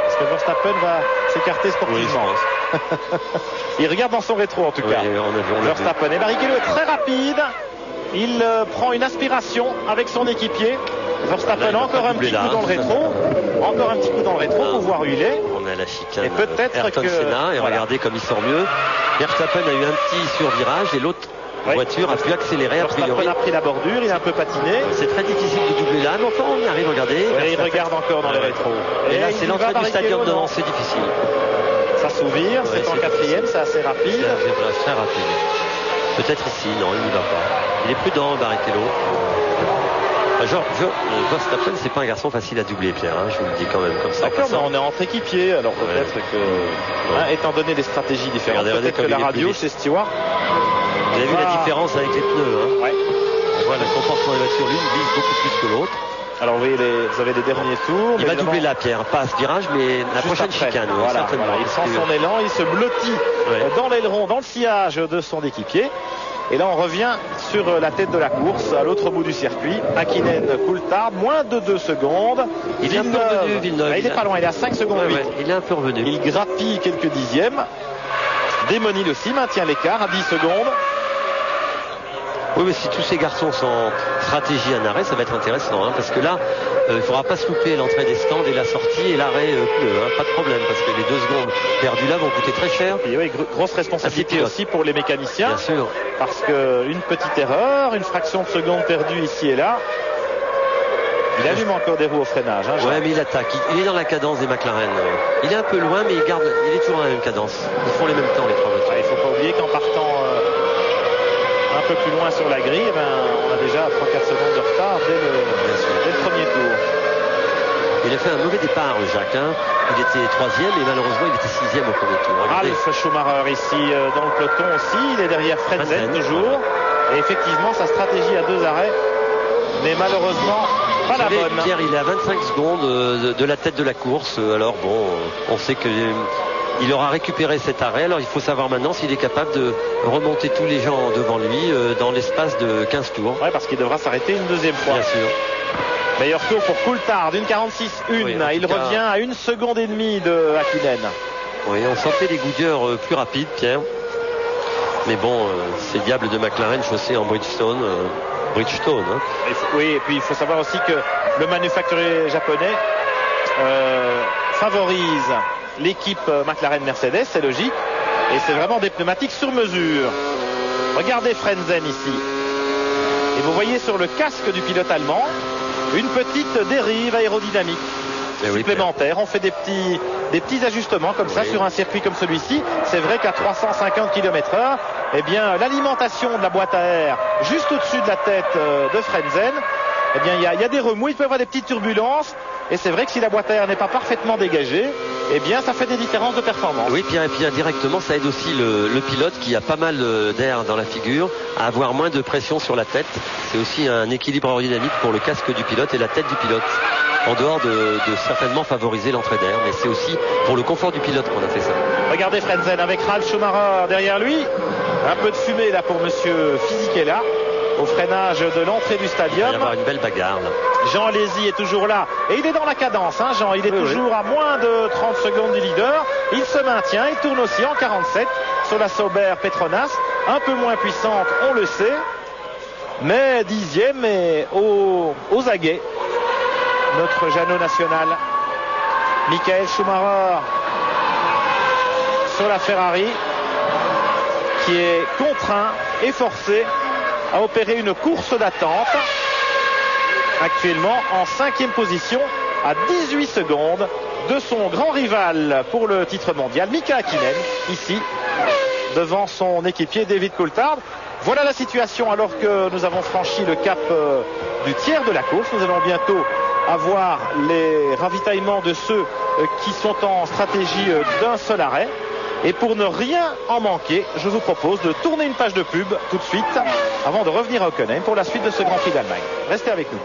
Est-ce que Verstappen va s'écarter sportivement? Oui, il regarde dans son rétro, en tout cas. Verstappen. Et Barrichello est très rapide. Il prend une aspiration avec son équipier. Verstappen, encore un petit coup dans le rétro. Encore un petit coup dans le rétro pour voir où il est. On a la chicane. Et peut-être Ayrton Senna, et regardez comme il sort mieux. Verstappen a eu un petit survirage et l'autre voiture a pu accélérer a priori. Verstappen a pris la bordure, il a un peu patiné. C'est très difficile de doubler là, mais enfin on y arrive, regardez. Il regarde encore dans les rétros. Et là c'est l'entrée du stadium devant, c'est difficile. Ça s'ouvre, c'est en 4e, c'est assez rapide. C'est très rapide. Peut-être ici, non, il n'y va pas. Il est prudent, Barrichello. Verstappen, c'est pas un garçon facile à doubler, Pierre, hein, je vous le dis quand même comme ça. D'accord, mais on est entre équipiers, alors peut-être que, étant donné des stratégies différentes, peut-être que la radio chez Stewart. Vous avez vu la différence avec les pneus, hein? Ouais. On voit le comportement des voitures, l'une glisse beaucoup plus que l'autre. Alors vous avez les derniers tours. Il va doubler la Pierre, pas à ce virage, mais la prochaine chicane. Voilà, certainement. Il sent son élan, il se blottit dans l'aileron, dans le sillage de son équipier. Et là on revient sur la tête de la course à l'autre bout du circuit. Hakkinen, Coulthard, moins de 2 secondes. Il est un peu revenu, Villeneuve. Il est pas loin, il est à 5 secondes 8. Il est un peu revenu. Il grappille quelques dixièmes. Démonil aussi maintient l'écart à 10 secondes. Oui, mais si tous ces garçons sont en stratégie en arrêt, ça va être intéressant, hein, parce que là, il ne faudra pas se louper l'entrée des stands et la sortie et l'arrêt pneu, hein, pas de problème, parce que les 2 secondes perdues là vont coûter très cher. Et oui, grosse responsabilité aussi pour les mécaniciens. Bien sûr. Parce qu'une petite erreur, une fraction de seconde perdue ici et là, il allume encore des roues au freinage. Hein, ouais, mais il attaque. Il est dans la cadence des McLaren. Il est un peu loin, mais il est toujours dans la même cadence. Ils font les mêmes temps, les 3 voitures. Il ne faut pas oublier qu'en partant un peu plus loin sur la grille, on a déjà 3-4 secondes de retard dès le premier tour. Il a fait un mauvais départ, Jacques. Hein. Il était 3e et malheureusement il était 6e au premier tour. Ralf Schumacher ici dans le peloton aussi. Il est derrière Frentzen toujours. Et effectivement, sa stratégie à 2 arrêts n'est malheureusement pas la bonne. Pierre, il est à 25 secondes de la tête de la course. Alors bon, on sait que il aura récupéré cet arrêt. Alors il faut savoir maintenant s'il est capable de remonter tous les gens devant lui dans l'espace de 15 tours. Oui, parce qu'il devra s'arrêter une 2e fois. Bien sûr. Meilleur tour pour Coulthard, une 46-1. Oui, il revient à 1 seconde et demie de Hakkinen. Oui, on sentait les Goodyear plus rapides, Pierre. Mais bon, c'est le diable de McLaren chaussé en Bridgestone. Hein. Oui, et puis il faut savoir aussi que le manufacturier japonais favorise l'équipe McLaren Mercedes, c'est logique. Et c'est vraiment des pneumatiques sur mesure. Regardez Frentzen ici. Et vous voyez sur le casque du pilote allemand une petite dérive aérodynamique supplémentaire. On fait des petits ajustements comme ça sur un circuit comme celui-ci. C'est vrai qu'à 350 km/h, eh bien, l'alimentation de la boîte à air juste au-dessus de la tête de Frentzen, eh bien, il y a des remous, il peut y avoir des petites turbulences. Et c'est vrai que si la boîte à air n'est pas parfaitement dégagée, eh bien, ça fait des différences de performance. Oui, Pierre, et puis indirectement, ça aide aussi le pilote qui a pas mal d'air dans la figure à avoir moins de pression sur la tête. C'est aussi un équilibre aérodynamique pour le casque du pilote et la tête du pilote. en dehors de certainement favoriser l'entrée d'air. Mais c'est aussi pour le confort du pilote qu'on a fait ça. Regardez Frentzen avec Ralf Schumacher derrière lui. Un peu de fumée là pour monsieur Fisichella au freinage de l'entrée du stadium. Il va y avoir une belle bagarre là. Jean Alesi est toujours là et il est dans la cadence, hein, Jean, il est toujours à moins de 30 secondes du leader. Il se maintient, il tourne aussi en 47 sur la Sauber Petronas, un peu moins puissante, on le sait, mais 10e et aux aguets notre Jeannot national. Michael Schumacher sur la Ferrari qui est contraint et forcé à opérer une course d'attente, actuellement en 5e position à 18 secondes de son grand rival pour le titre mondial, Mika Häkkinen, ici devant son équipier David Coulthard. Voilà la situation alors que nous avons franchi le cap du tiers de la course. Nous allons bientôt avoir les ravitaillements de ceux qui sont en stratégie d'un seul arrêt. Et pour ne rien en manquer, je vous propose de tourner une page de pub tout de suite avant de revenir à Hockenheim pour la suite de ce Grand Prix d'Allemagne. Restez avec nous.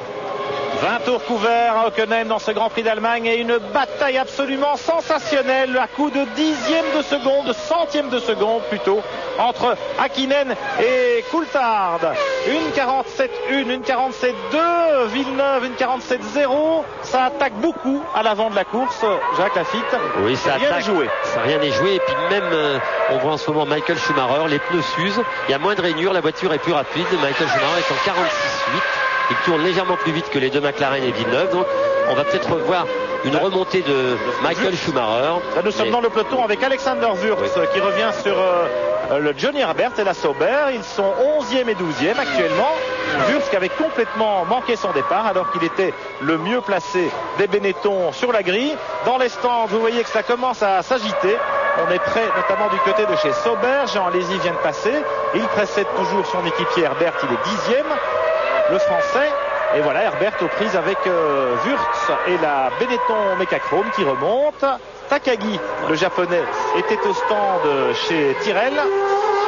20 tours couverts à Hockenheim dans ce Grand Prix d'Allemagne et une bataille absolument sensationnelle à coup de dixième de seconde, centième de seconde plutôt, entre Häkkinen et Coulthard. Une 47-1, une 47-2, Villeneuve, une 47-0. Ça attaque beaucoup à l'avant de la course, Jacques Lafitte. Oui, ça rien attaque. Joué. Ça rien n'est joué. Et puis même, on voit en ce moment Michael Schumacher, les pneus s'usent. Il y a moins de rainures, la voiture est plus rapide. Michael Schumacher est en 46-8. Il tourne légèrement plus vite que les deux McLaren et Villeneuve. Donc on va peut-être revoir une remontée de Michael Schumacher. Là, nous sommes dans le peloton avec Alexander Wurz qui revient sur le Johnny Herbert et la Sauber. Ils sont 11e et 12e actuellement. Wurz qui avait complètement manqué son départ alors qu'il était le mieux placé des Benetton sur la grille. Dans les stands, vous voyez que ça commence à s'agiter. On est prêt notamment du côté de chez Sauber. Jean Alesi vient de passer. Il précède toujours son équipier Herbert. Il est 10e. Le français, et voilà Herbert aux prises avec Wurz et la Benetton Mecachrome qui remonte. Takagi, le japonais, était au stand chez Tyrrell.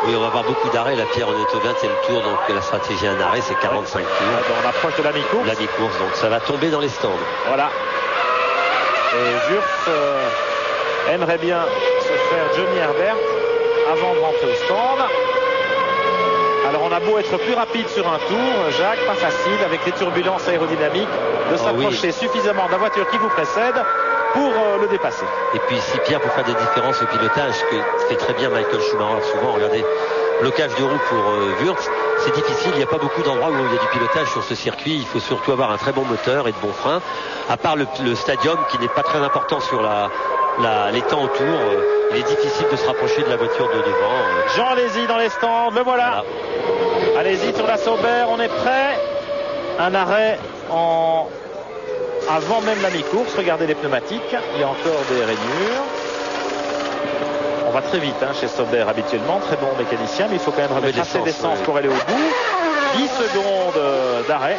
Oui, on va avoir beaucoup d'arrêts. La Pierre, on est au 20e tour, donc la stratégie un arrêt, c'est 45 tours. On approche de la mi-course. La mi-course, donc ça va tomber dans les stands. Voilà. Et Wurz aimerait bien se faire Johnny Herbert avant de rentrer au stand. Alors on a beau être plus rapide sur un tour, Jacques, pas facile avec les turbulences aérodynamiques de s'approcher suffisamment de la voiture qui vous précède pour le dépasser. Et puis ici Pierre, pour faire des différences au pilotage, que fait très bien Michael Schumacher souvent, regardez, blocage de roue pour Wurz, c'est difficile, il n'y a pas beaucoup d'endroits où il y a du pilotage sur ce circuit, il faut surtout avoir un très bon moteur et de bons freins, à part le stadium qui n'est pas très important sur les temps autour. Il est difficile de se rapprocher de la voiture de devant. Jean Alesi dans les stands, le voilà. Alesi sur la Sauber, on est prêt. Un arrêt avant même la mi-course. Regardez les pneumatiques, il y a encore des rainures. On va très vite chez Sauber habituellement, très bon mécanicien, mais il faut quand même remettre assez d'essence pour aller au bout. 10 secondes d'arrêt.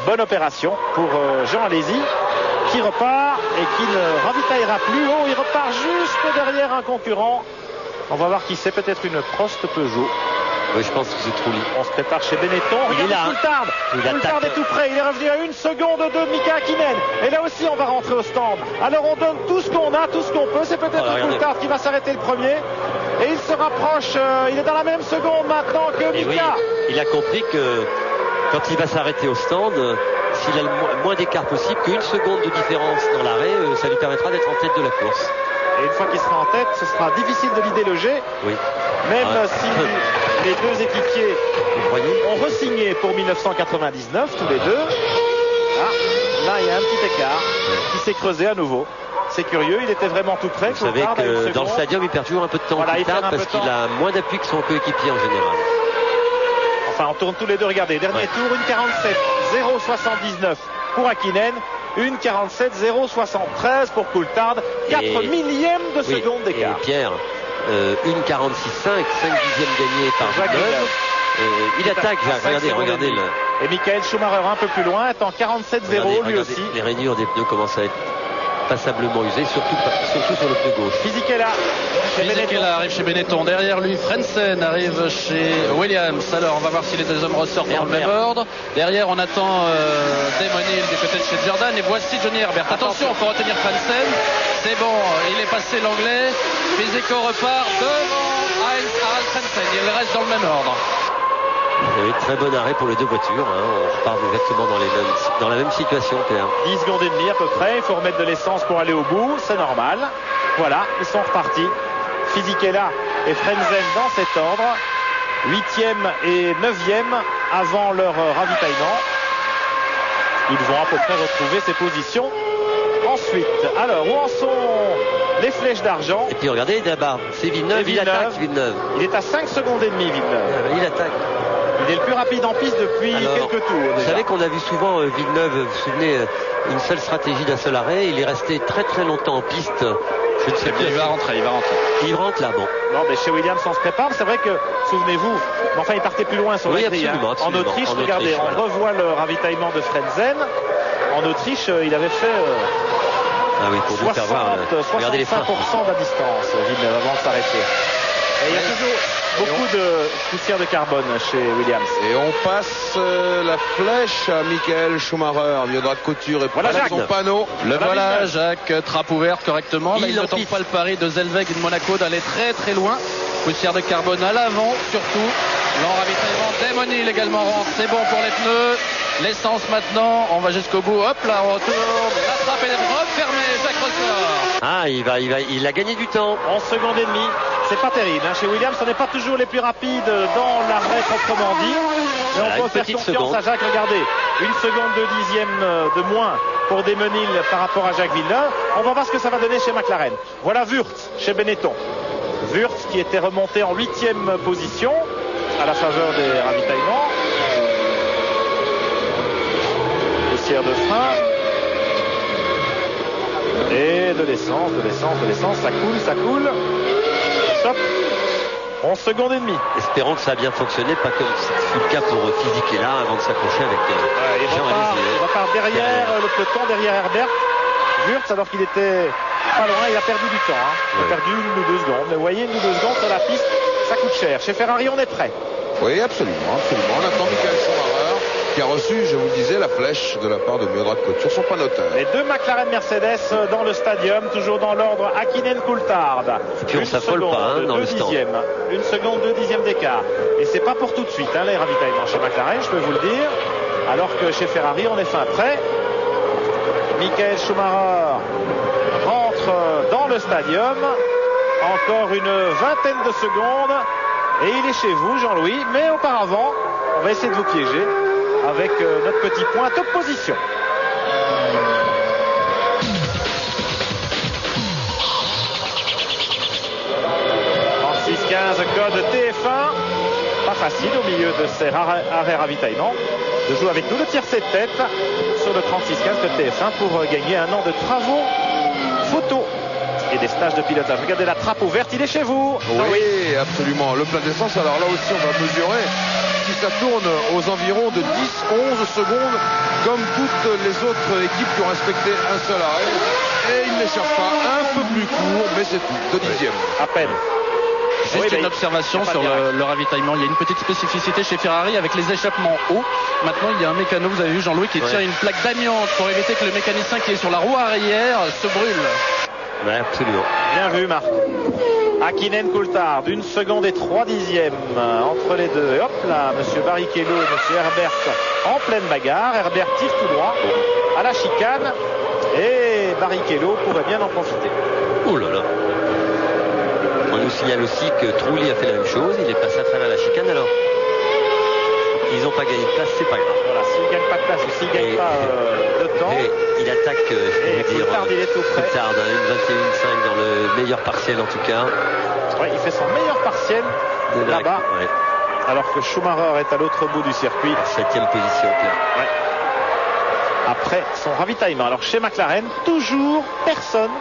Bonne opération pour Jean Alesi, qui repart et qui ne ravitaillera plus. Oh, il repart juste derrière un concurrent. On va voir qui c'est, peut-être une Prost Peugeot. Oui, je pense que c'est Trulli. On se prépare chez Benetton. Regardez Coulthard. Coulthard est tout près. Il est revenu à 1 seconde de Mika Häkkinen. Et là aussi, on va rentrer au stand. Alors on donne tout ce qu'on a, tout ce qu'on peut. C'est peut-être Coulthard qui va s'arrêter le premier. Et il se rapproche. Il est dans la même seconde maintenant que Mika. Oui, il a compris que quand il va s'arrêter au stand, s'il a le moins d'écart possible, qu'une seconde de différence dans l'arrêt, ça lui permettra d'être en tête de la course. Et une fois qu'il sera en tête, ce sera difficile de l'idée loger. Oui. Même si les deux équipiers ont re-signé pour 1999, tous les deux. Là, il y a un petit écart qui s'est creusé à nouveau. C'est curieux, il était vraiment tout près. Vous savez que dans le stadium, il perd toujours un peu de temps parce qu'il a moins d'appui que son coéquipier en général. Enfin, on tourne tous les deux. Regardez, dernier tour, une 47-0-79 pour Häkkinen. Une 47-0-73 pour Coulthard. 4 millièmes de seconde d'écart. Et Pierre, une 46-5, 5 dixièmes gagnés par Villeneuve. Il attaque, regardez. Et Michael Schumacher un peu plus loin est en 47-0 lui aussi. Les rainures des pneus commencent à être passablement usé, surtout sur le pneu gauche. Fisichella arrive chez Benetton. Derrière lui, Frentzen arrive chez Williams. Alors, on va voir si les deux hommes ressortent dans le même ordre. Derrière, on attend Damon Hill du côté de chez Jordan. Et voici Johnny Herbert. Attention, il faut retenir Frentzen. C'est bon, il est passé l'anglais. Fisico repart devant Heinz Harald Frentzen. Il reste dans le même ordre. Oui, très bon arrêt pour les deux voitures. On repart exactement dans la même situation, Pierre. 10 secondes et demie à peu près. Il faut remettre de l'essence pour aller au bout. C'est normal. Voilà, ils sont repartis. Fisichella et Frentzen dans cet ordre. 8e et 9e avant leur ravitaillement. Ils vont à peu près retrouver ces positions. Ensuite, alors, où en sont les flèches d'argent? Et puis regardez là-bas, c'est Villeneuve, il attaque Villeneuve. Il est à 5 secondes et demie, Villeneuve. Il attaque. Il est le plus rapide en piste depuis quelques tours. Vous savez qu'on a vu souvent Villeneuve, vous vous souvenez, une seule stratégie d'un seul arrêt. Il est resté très très longtemps en piste. Je ne sais plus. Il va rentrer. Il rentre là, bon. Non, mais chez Williams, on se prépare. C'est vrai que, souvenez-vous, mais enfin, il partait plus loin sur la grille. Absolument. En Autriche, regardez, on revoit le ravitaillement de Frentzen. En Autriche, il avait fait pour vous faire voir, regardez les 65% de la distance, Villeneuve, avant de s'arrêter. Et il y a toujours beaucoup de poussière de carbone chez Williams. Et on passe la flèche à Michael Schumacher, mieux droit de couture et voilà son panneau. Le voilà, Jacques, trappe ouverte correctement. Là, il ne tente pas le pari de Zellweg et de Monaco d'aller très très loin. Poussière de carbone à l'avant, surtout. L'enravitaillement Damon Hill également rentre. C'est bon pour les pneus. L'essence maintenant, on va jusqu'au bout. Hop là, on retourne. La trappe est refermée, Jacques Ressort. Il a gagné du temps. 11 secondes et demie. C'est pas terrible. Chez Williams, on n'est pas toujours les plus rapides dans l'arrêt proprement dit. Mais on peut faire confiance à Jacques. Regardez, 1 seconde 2 dixièmes de moins pour Damon Hill par rapport à Jacques Villeneuve. On va voir ce que ça va donner chez McLaren. Voilà Wurtz chez Benetton. Wurtz qui était remonté en 8e position à la faveur des ravitaillements. Poussière de frein. Et de l'essence. Ça coule. Stop. 11 secondes et demie. Espérons que ça a bien fonctionné, pas comme c'est le cas pour Fisichella avant de s'accrocher avec il repart derrière le peloton, derrière Herbert. Wurtz, alors qu'il était pas loin, il a perdu du temps. Il a perdu 1 ou 2 secondes. Mais vous voyez, 1 ou 2 secondes sur la piste, ça coûte cher. Chez Ferrari, on est prêt. Oui, absolument. On attend Michael Schumacher qui a reçu, je vous le disais, la flèche de la part de Murat Couture, son panoteur. Les deux McLaren Mercedes dans le stadium, toujours dans l'ordre Hakkinen Coulthard. Et puis on s'affole pas dans le stand. 1 seconde 2 dixièmes d'écart. Et c'est pas pour tout de suite, les ravitaillements chez McLaren, je peux vous le dire. Alors que chez Ferrari, on est fin prêt. Michael Schumacher rentre dans le stadium. Encore une vingtaine de secondes. Et il est chez vous, Jean-Louis. Mais auparavant, on va essayer de vous piéger avec notre petit point top position. En 6-15, code TF1. Pas facile au milieu de ces arrêts ravitaillement de jouer avec nous le tiercé de tête sur le 36-15 code TF1 pour gagner 1 an de travaux photo et des stages de pilotage. Regardez la trappe ouverte, il est chez vous. Oui, absolument. Le plein d'essence, alors là aussi on va mesurer si ça tourne aux environs de 10-11 secondes comme toutes les autres équipes qui ont respecté un seul arrêt. Et il n'échappe pas, un peu plus court, mais c'est tout, 2 dixièmes. À peine. Juste une observation sur le ravitaillement. Il y a une petite spécificité chez Ferrari avec les échappements hauts. Maintenant, il y a un mécano, vous avez vu Jean-Louis, qui tire une plaque d'amiante pour éviter que le mécanicien qui est sur la roue arrière se brûle. Ouais, absolument. Bien vu, Marc. Hakkinen Coulthard, 1 seconde et 3 dixièmes entre les deux. Et hop là, monsieur Barrichello et monsieur Herbert en pleine bagarre. Herbert tire tout droit à la chicane et Barrichello pourrait bien en profiter. Oh là là. On nous signale aussi que Trulli a fait la même chose. Il est passé à travers la chicane alors. Ils n'ont pas gagné de place, c'est pas grave. Voilà, s'il ne gagne pas de place ou s'il ne gagne pas de temps. Et il attaque, je vais vous dire, Coulthard, il est tout près. Coulthard, une 21,5 dans le meilleur partiel en tout cas. Ouais, il fait son meilleur partiel là-bas. Ouais. Alors que Schumacher est à l'autre bout du circuit. 7e position. Ouais. Après son ravitaillement. Alors chez McLaren, toujours personne.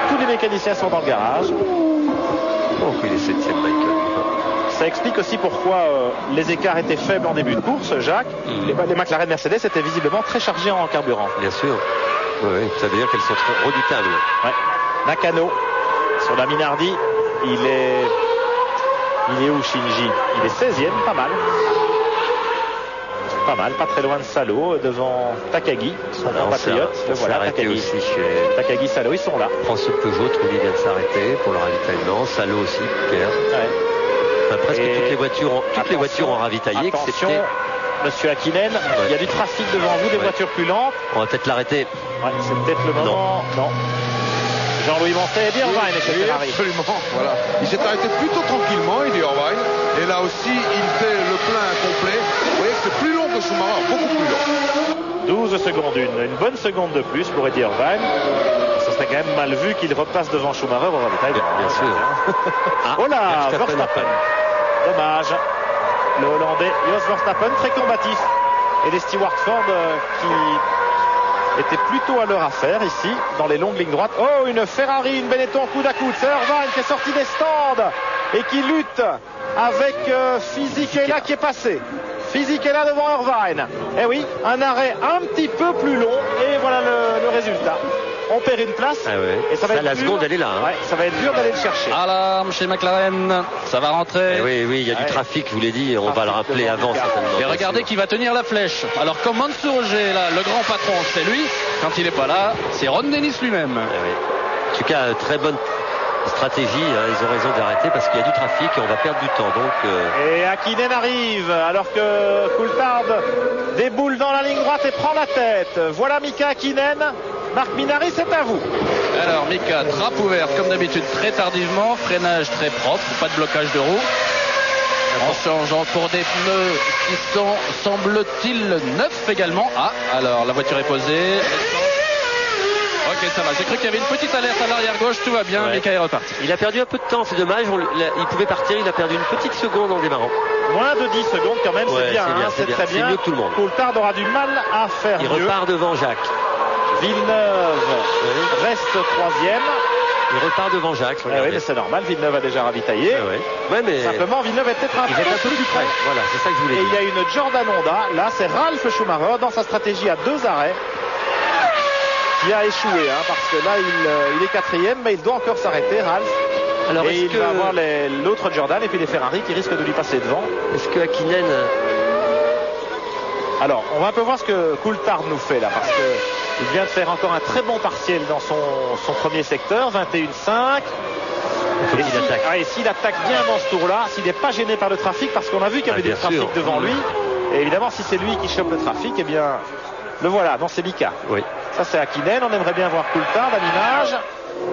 Tous les mécaniciens sont dans le garage. Oh, il est 7e, Michael. Ça explique aussi pourquoi les écarts étaient faibles en début de course, Jacques. Les McLaren Mercedes étaient visiblement très chargés en carburant. Bien sûr. Oui, ça veut dire qu'elles sont très redoutables. Ouais. Nakano sur la Minardi. Il est où Shinji? Il est 16e, pas mal. Pas mal, pas très loin de Salo, devant Takagi, son compatriote. Voilà, Takagi aussi chez Takagi, Salo, ils sont là. François Peugeot, Trulli vient de s'arrêter pour le ravitaillement. Salo aussi, Pierre. Ouais. Enfin, presque toutes les voitures ont ravitaillé. Attention, Monsieur Hakkinen, il y a du trafic devant vous, des voitures plus lentes. On va peut-être l'arrêter. Ouais, c'est peut-être le moment. Non. Jean-Louis Moncet et Irvine, oui, absolument. Voilà. Il s'est arrêté plutôt tranquillement, Eddie Irvine. Et là aussi, il fait le plein complet. Vous voyez que c'est plus long que Schumacher, beaucoup plus long. 12 secondes, une bonne seconde de plus pour Eddie Irvine. Ce serait quand même mal vu qu'il repasse devant Schumacher au ravitaillement. Bien sûr. Oh là, Verstappen. Dommage. Le Hollandais Jos Verstappen, très combatif. Et les Stewart Ford qui étaient plutôt à leur affaire ici, dans les longues lignes droites. Oh, une Ferrari, une Benetton coude à coude. C'est Irvine qui est sorti des stands et qui lutte avec Fisichella qui est passé. Fisichella devant Irvine. Eh oui, un arrêt un petit peu plus long et voilà le résultat. On perd une place. Ah ouais. Et ça va être la dur. seconde, elle est là. Hein. Ouais, ça va être dur d'aller le chercher. Alarme chez McLaren, ça va rentrer. Oui, il y a du trafic, je vous l'ai dit, on va le rappeler avant certainement. Et regardez qui va tenir la flèche. Alors comme Mansour G, là, le grand patron, c'est lui. Quand il n'est pas là, c'est Ron Dennis lui-même. Ah oui. En tout cas, très bonne stratégie, hein. Ils ont raison d'arrêter parce qu'il y a du trafic et on va perdre du temps. Et Hakkinen arrive alors que Coulthard déboule dans la ligne droite et prend la tête. Voilà Mika Hakkinen. Marc Minardi, c'est à vous. Alors Mika, trappe ouverte comme d'habitude très tardivement, freinage très propre, pas de blocage de roue. En changeant pour des pneus qui sont, semble-t-il, neufs également. Ah, alors la voiture est posée. Ok, ça va. J'ai cru qu'il y avait une petite alerte à l'arrière gauche, tout va bien, Mika est reparti. Il a perdu un peu de temps, c'est dommage. Il pouvait partir, il a perdu une petite seconde en démarrant. Moins de 10 secondes quand même, c'est bien, c'est très bien. C'est mieux que tout le monde. Coulthard aura du mal à faire mieux. Il repart devant Jacques. Villeneuve reste 3e. Il repart devant Jacques. Oui, mais c'est normal, Villeneuve a déjà ravitaillé. Mais simplement, Villeneuve est peut-être un peu plus près. Voilà, c'est ça que je voulais dire. Et il y a une Jordan Honda. Là, c'est Ralf Schumacher dans sa stratégie à 2 arrêts qui a échoué, parce que là, il est 4e, mais il doit encore s'arrêter, Ralf. Alors, et il va avoir l'autre Jordan et puis les Ferrari qui risquent de lui passer devant. Est-ce que Hakkinen... Alors, on va un peu voir ce que Coulthard nous fait là, parce que il vient de faire encore un très bon partiel dans son premier secteur, 21,5. Et s'il attaque bien dans ce tour-là, s'il n'est pas gêné par le trafic, parce qu'on a vu qu'il y avait du trafic devant lui, et évidemment, si c'est lui qui chope le trafic, eh bien, le voilà, non, c'est Mika. Oui. Ça, c'est Hakkinen, on aimerait bien voir Coulthard à l'image.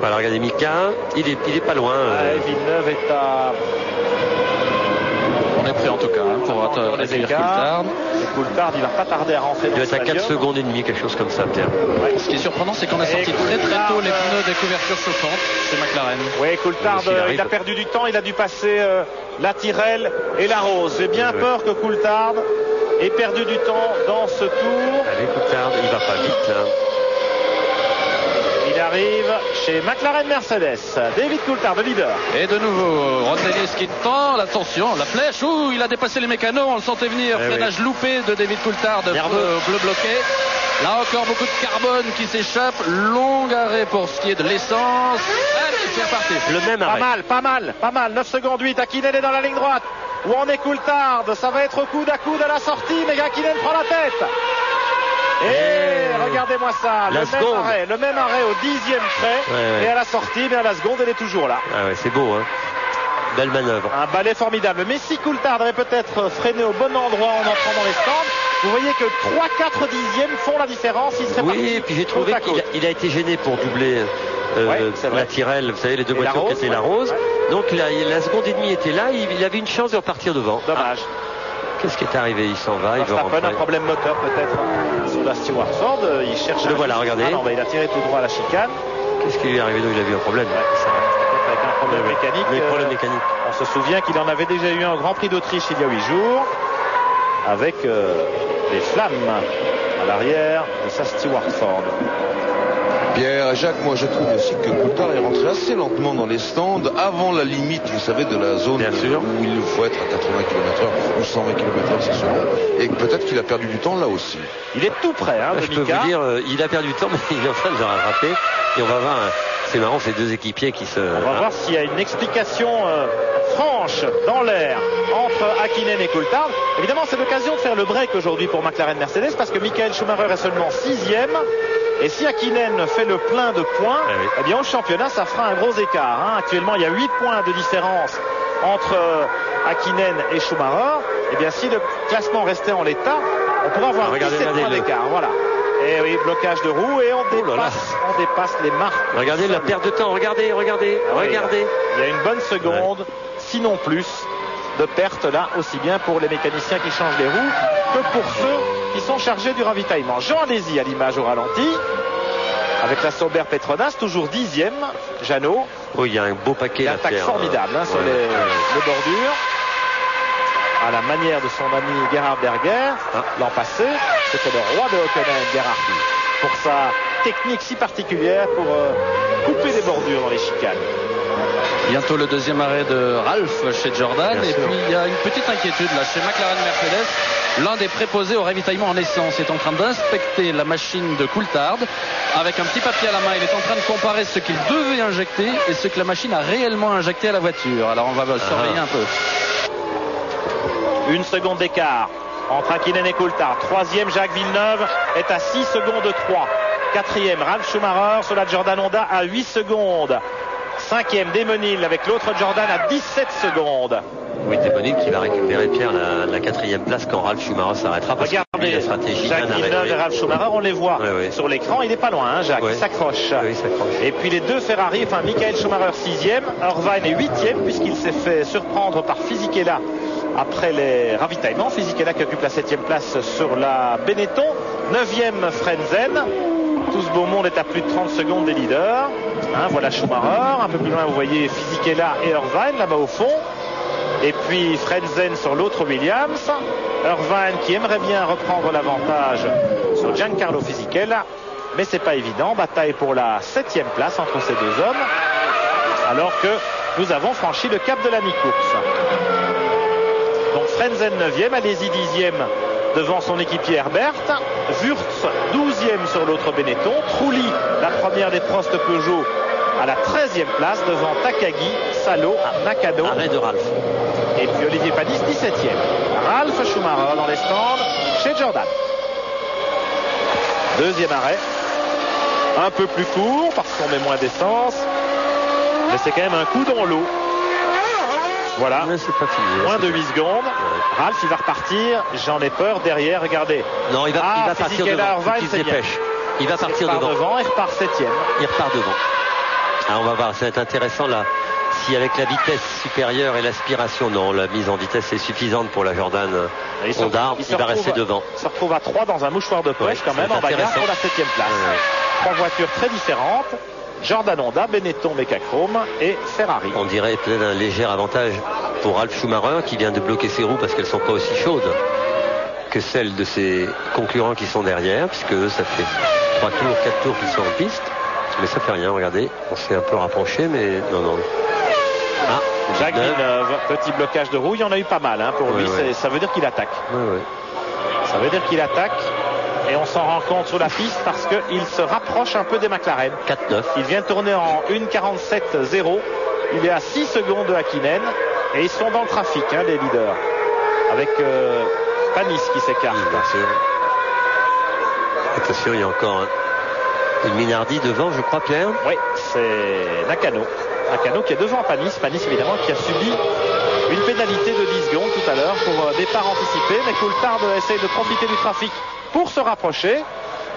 Voilà, regardez Mika, il est pas loin. Villeneuve est à... On est prêt en tout cas pour accueillir Coulthard. Coulthard, il va pas tarder à rentrer. Il doit être à 4 secondes et demie, quelque chose comme ça, Pierre. Ouais. Ce qui est surprenant, c'est qu'on a sorti très tôt les pneus des couvertures chauffantes chez McLaren. Oui, Coulthard, il a perdu du temps, il a dû passer la Tyrrell et la Rose. J'ai bien peur que Coulthard ait perdu du temps dans ce tour. Allez, Coulthard, il va pas vite là. Il arrive chez McLaren Mercedes. David Coulthard, le leader. Et de nouveau, Ron Dennis qui tend, attention, la flèche. Ouh, il a dépassé les mécanos, on le sentait venir. Freinage loupé de David Coulthard, bleu bloqué. Là encore, beaucoup de carbone qui s'échappe. Long arrêt pour ce qui est de l'essence. Allez, c'est reparti. Le même arrêt. Pas mal. 9 secondes 8. Hakkinen est dans la ligne droite. Où en est Coulthard? Ça va être coude à coude à la sortie, mais Hakkinen prend la tête. Et regardez-moi ça, le même arrêt au 10e près, et à la sortie, mais à la seconde, elle est toujours là. Ah ouais, c'est beau, hein. Belle manœuvre. Un balai formidable. Mais si Coulthard avait peut-être freiné au bon endroit en entrant dans les stands, vous voyez que 3-4 dixièmes font la différence. Il serait parti. Et puis j'ai trouvé qu'il a été gêné pour doubler la Tyrrell, vous savez, les deux voitures qui étaient la Rose. Donc la seconde et demie était là, il avait une chance de repartir devant. Dommage. Qu'est-ce qui est arrivé? Il s'en va, il veut rentrer. Un problème moteur peut-être sur la Stewart Ford. Il cherche. Le voilà, regardez. Il a tiré tout droit à la chicane. Qu'est-ce qui lui est arrivé? Il a vu un problème. Avec un problème mécanique. On se souvient qu'il en avait déjà eu un au Grand Prix d'Autriche il y a 8 jours. Avec les flammes à l'arrière de sa Stewart Ford. Pierre, Jacques, moi je trouve aussi que Coulthard est rentré assez lentement dans les stands avant la limite, vous savez, de la zone où il faut être à 80 km/h ou 120 km/h, c'est selon. Et peut-être qu'il a perdu du temps là aussi. Il est tout prêt, hein, je peux vous dire, il a perdu du temps, mais il est en train de le rattraper. Et on va voir, c'est marrant, ces deux équipiers qui se... On va voir s'il y a une explication franche dans l'air entre Häkkinen et Coulthard. Évidemment, c'est l'occasion de faire le break aujourd'hui pour McLaren Mercedes parce que Michael Schumacher est seulement 6e. Et si Häkkinen fait le plein de points, eh bien au championnat, ça fera un gros écart. Hein. Actuellement, il y a 8 points de différence entre Häkkinen et Schumacher. Eh bien, si le classement restait en l'état, on pourrait avoir 17 points d'écart. Voilà. Et oui, blocage de roue et on dépasse les marques. Regardez la perte de temps, regardez. Il y a une bonne seconde, sinon plus, de perte là, aussi bien pour les mécaniciens qui changent les roues que pour ceux qui sont chargés du ravitaillement. Jean Alesi à l'image au ralenti, avec la Sauber Petronas, toujours 10e, Jeannot. Oui, il y a un beau paquet à l'attaque faire. Formidable sur les bordures. À la manière de son ami Gerhard Berger, l'an passé, c'était le roi de Hockenheim, Gerhard, pour sa technique si particulière pour couper les bordures dans les chicanes. Bientôt le deuxième arrêt de Ralph chez Jordan. Bien et sûr. puis il y a une petite inquiétude là chez McLaren Mercedes. L'un des préposés au ravitaillement en essence est en train d'inspecter la machine de Coulthard. Avec un petit papier à la main, il est en train de comparer ce qu'il devait injecter et ce que la machine a réellement injecté à la voiture. Alors on va surveiller un peu. Une seconde d'écart entre Häkkinen et Coulthard. Troisième, Jacques Villeneuve est à 6 secondes 3. Quatrième, Ralf Schumacher sur la Jordan Honda à 8 secondes. Cinquième, Demonil avec l'autre Jordan à 17 secondes. Oui, Demonil qui va récupérer, Pierre, la 4e place quand Ralf Schumacher s'arrêtera. Regardez, la stratégie Jacques Villeneuve et Ralf Schumacher, on les voit sur l'écran. Il n'est pas loin, hein, Jacques, il s'accroche. Oui, il s'accroche. Et puis les deux Ferrari, enfin Michael Schumacher 6e, Irvine est 8e puisqu'il s'est fait surprendre par Fisichella après les ravitaillements. Fisichella qui occupe la 7e place sur la Benetton. 9e Frenzen. Tout ce beau monde est à plus de 30 secondes des leaders. Hein, voilà Schumacher. Un peu plus loin, vous voyez Fisichella et Irvine là-bas au fond. Et puis Frenzen sur l'autre Williams. Irvine qui aimerait bien reprendre l'avantage sur Giancarlo Fisichella. Mais c'est pas évident. Bataille pour la 7e place entre ces deux hommes. Alors que nous avons franchi le cap de la mi-course. Donc Frenzen 9e, Alesi 10e devant son équipier Herbert. Wurz 12e sur l'autre Benetton. Trulli, la première des Prost Peugeot, à la 13e place devant Takagi, Salo, Nakano. Arrêt de Ralph. Et puis Olivier Panis 17e. Ralf Schumacher dans les stands chez Jordan. Deuxième arrêt. Un peu plus court parce qu'on met moins d'essence. Mais c'est quand même un coup dans l'eau. Voilà. Mais c'est pas fini. Moins de 8 secondes. Ouais. Ralph, il va repartir. J'en ai peur derrière. Regardez. Non, il va partir devant. Irvine, Il se dépêche. Il va partir devant. Il repart 7e. Il repart devant. Alors on va voir, ça va être intéressant là. Si avec la vitesse supérieure et l'aspiration, non, la mise en vitesse est suffisante pour la Jordan Honda, il va rester devant. Il se retrouve à 3 dans un mouchoir de poche quand même en bagarre pour la 7e place. 3 voitures très différentes. Jordan Honda, Benetton Mecachrome et Ferrari. On dirait peut-être un léger avantage pour Ralf Schumacher qui vient de bloquer ses roues parce qu'elles sont pas aussi chaudes que celles de ses concurrents qui sont derrière, puisque eux, ça fait 3 tours, 4 tours qu'ils sont en piste. Mais ça fait rien, regardez. On s'est un peu rapproché, mais non. Ah, Jacques Villeneuve, petit blocage de roue, il y en a eu pas mal hein, pour lui, ça veut dire qu'il attaque. Ça veut dire qu'il attaque et on s'en rend compte sur la piste parce qu'il se rapproche un peu des McLaren. 4-9. Il vient de tourner en 1.47.0. Il est à 6 secondes de Häkkinen et ils sont dans le trafic, hein, les leaders. Avec Panis qui s'écarte. Bien sûr. Attention, il y a encore une Minardi devant, je crois, Pierre. Oui, c'est Nakano. Nakano qui est devant Panis. Panis, évidemment, qui a subi une pénalité de 10 secondes tout à l'heure pour départ anticipé. Mais Coulthard essaye de profiter du trafic pour se rapprocher.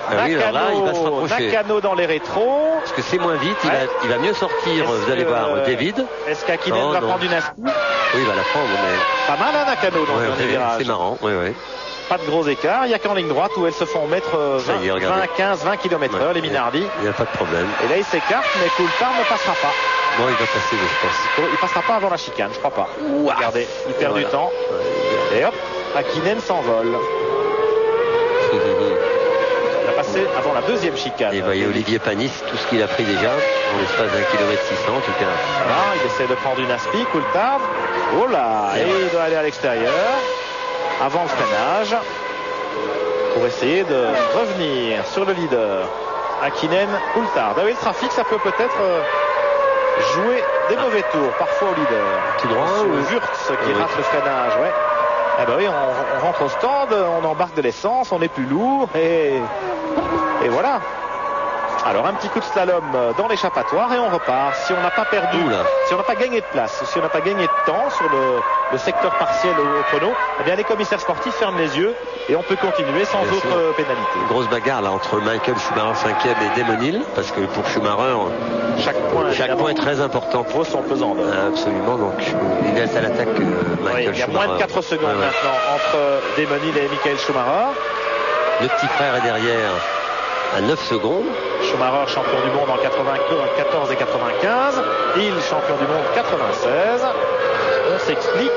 Nakano, là, il va se rapprocher. Nakano dans les rétros. Parce que c'est moins vite, il va mieux sortir. Vous allez voir, David. Est-ce qu'Hakkinen va prendre une aspire? Oui, il va la prendre, mais... Pas mal, hein, Nakano, dans le virage. C'est marrant, oui. Pas de gros écart, il n'y a qu'en ligne droite où elles se font mettre 20 km/h, les Minardi. Il n'y a pas de problème. Et là, il s'écarte, mais Coulthard ne passera pas. Non, il va passer, je pense. Il passera pas avant la chicane, je crois pas. Regardez, il perd du temps. Et hop, Häkkinen s'envole. Il a passé avant la deuxième chicane. Et voyez Olivier Panis, tout ce qu'il a pris déjà, en l'espace d'1 km 600 en tout cas. Voilà, il essaie de prendre une aspi, Coulthard. Oh là, et il doit aller à l'extérieur, avant le freinage, pour essayer de revenir sur le leader. Hakkinen, Coulthard. Ah oui, le trafic, ça peut peut-être jouer des mauvais tours, parfois au leader. Tout droit ou Wurtz qui rate le freinage, ouais. Eh ben oui, on rentre au stand, on embarque de l'essence, on est plus lourd et voilà. Alors un petit coup de slalom dans l'échappatoire et on repart. Si on n'a pas perdu, si on n'a pas gagné de place, si on n'a pas gagné de temps sur le secteur partiel au chrono, eh bien les commissaires sportifs ferment les yeux et on peut continuer sans autre pénalité. Une grosse bagarre là entre Michael Schumacher 5e et Damon Hill, parce que pour Schumacher, chaque point est très important. Vaut son pesant. Absolument, donc il est à l'attaque Michael Schumacher. Il y a moins de 4 secondes maintenant entre Damon Hill et Michael Schumacher. Le petit frère est derrière à 9 secondes. Schumacher champion du monde en 94 et 95. Hill champion du monde 96. On s'explique.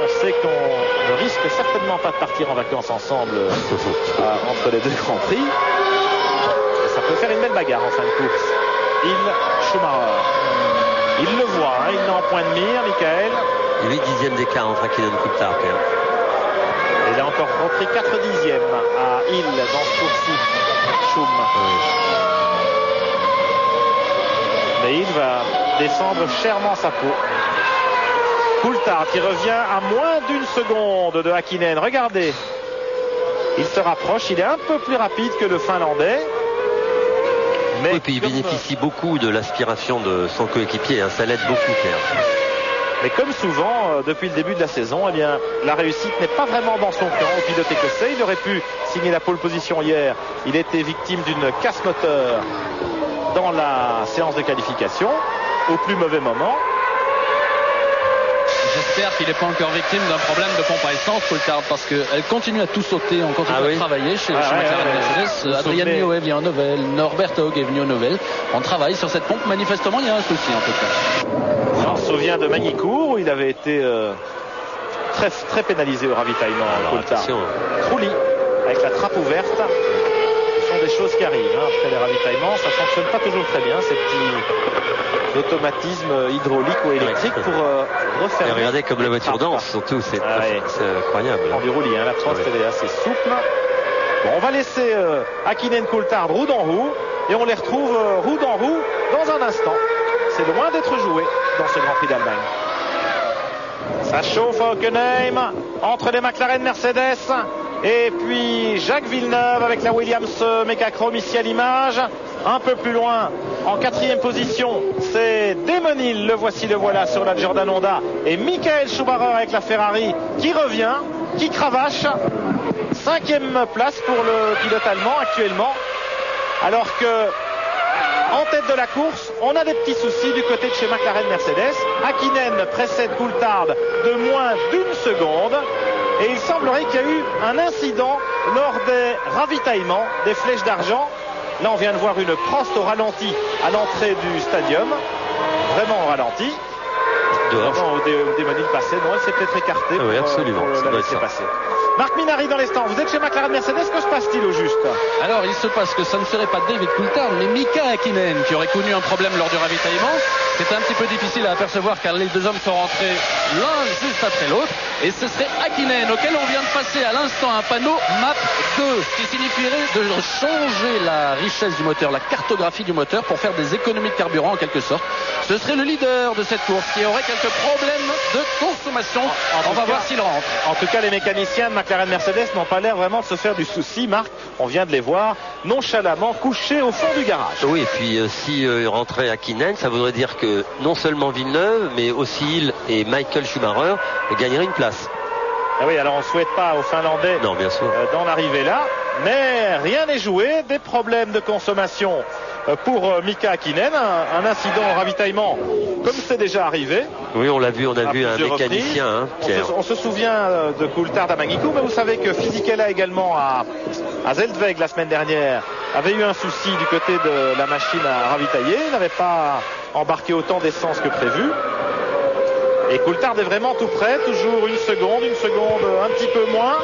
On sait qu'on ne risque certainement pas de partir en vacances ensemble entre les deux grands prix. Ça peut faire une belle bagarre en fin de course. Hill, Schumacher. Il le voit, il est en point de mire, Michael. 8 dixièmes d'écart entre Hakkinen et Coulthard. Il a encore repris 4 dixièmes à Hill dans ce tour-ci. Schum. Mais il va descendre chèrement sa peau. Coulthard qui revient à moins d'une seconde de Hakkinen. Regardez. Il se rapproche. Il est un peu plus rapide que le Finlandais. Mais puis il bénéficie beaucoup de l'aspiration de son coéquipier. Ça l'aide beaucoup, Pierre. Mais comme souvent, depuis le début de la saison, eh bien, la réussite n'est pas vraiment dans son camp au pilote écossais. Il aurait pu signer la pole position hier. Il était victime d'une casse moteur dans la séance de qualification, au plus mauvais moment. J'espère qu'il n'est pas encore victime d'un problème de pompe à essence, Coulthard, parce qu'elle continue à tout sauter, on continue à travailler chez McLaren Mercedes. Adrian Newey vient aux nouvelles, Norbert Haug est venu aux nouvelles. On travaille sur cette pompe, manifestement il y a un souci en tout cas. On se souvient de Magny-Cours où il avait été très, très pénalisé au ravitaillement. Coulthard. Trulli, avec la trappe ouverte. Ce sont des choses qui arrivent après les ravitaillements. Ça ne fonctionne pas toujours très bien, ces petits automatismes hydrauliques ou électriques pour refermer. Et regardez comme la voiture danse, surtout, c'est incroyable. En du roulis, la poste elle est assez souple. Bon, on va laisser Hakkinen, Coulthard roue dans roue et on les retrouve roue dans roue dans un instant. C'est loin d'être joué dans ce Grand Prix d'Allemagne. Ça chauffe à Hockenheim entre les McLaren Mercedes et puis Jacques Villeneuve avec la Williams Mecachrome ici à l'image. Un peu plus loin, en 4e position, c'est Damon Hill, le voici, le voilà sur la Jordan Honda. Et Michael Schumacher avec la Ferrari qui revient, qui cravache. 5e place pour le pilote allemand actuellement. Alors que en tête de la course, on a des petits soucis du côté de chez McLaren Mercedes. Hakkinen précède Coulthard de moins d'une seconde. Et il semblerait qu'il y a eu un incident lors des ravitaillements des flèches d'argent. Là, on vient de voir une Prost au ralenti à l'entrée du stadium. Vraiment au ralenti. Dehors. Où Damon Hill passait. Non, elle s'est peut-être écartée pour la laisser passer. Marc Minardi dans les stands. Vous êtes chez McLaren Mercedes. Que se passe-t-il au juste? Alors, il se passe que ça ne serait pas David Coulthard, mais Mika Hakkinen qui aurait connu un problème lors du ravitaillement. C'était un petit peu difficile à apercevoir car les deux hommes sont rentrés l'un juste après l'autre. Et ce serait Hakkinen auquel on vient de passer à l'instant un panneau MAP 2, ce qui signifierait de changer la richesse du moteur, la cartographie du moteur pour faire des économies de carburant en quelque sorte. Ce serait le leader de cette course qui aurait quelques problèmes de consommation. On va voir s'il rentre. En tout cas, les mécaniciens de McLaren Mercedes n'ont pas l'air vraiment de se faire du souci, Marc. On vient de les voir nonchalamment couchés au fond du garage. Oui, et puis si rentrait Hakkinen, ça voudrait dire que non seulement Villeneuve, mais aussi Hill et Michael Schumacher gagneraient une place. Ah oui, alors on ne souhaite pas aux Finlandais d'en arriver là, mais rien n'est joué, des problèmes de consommation pour Mika Hakkinen, un incident au ravitaillement comme c'est déjà arrivé. Oui, on l'a vu, on a vu un mécanicien, Pierre. On se souvient de Coulthard à Magny-Cours, mais vous savez que Fisichella également à Zeldweg la semaine dernière avait eu un souci du côté de la machine à ravitailler, il n'avait pas embarqué autant d'essence que prévu. Et Coulthard est vraiment tout près, toujours une seconde, un petit peu moins.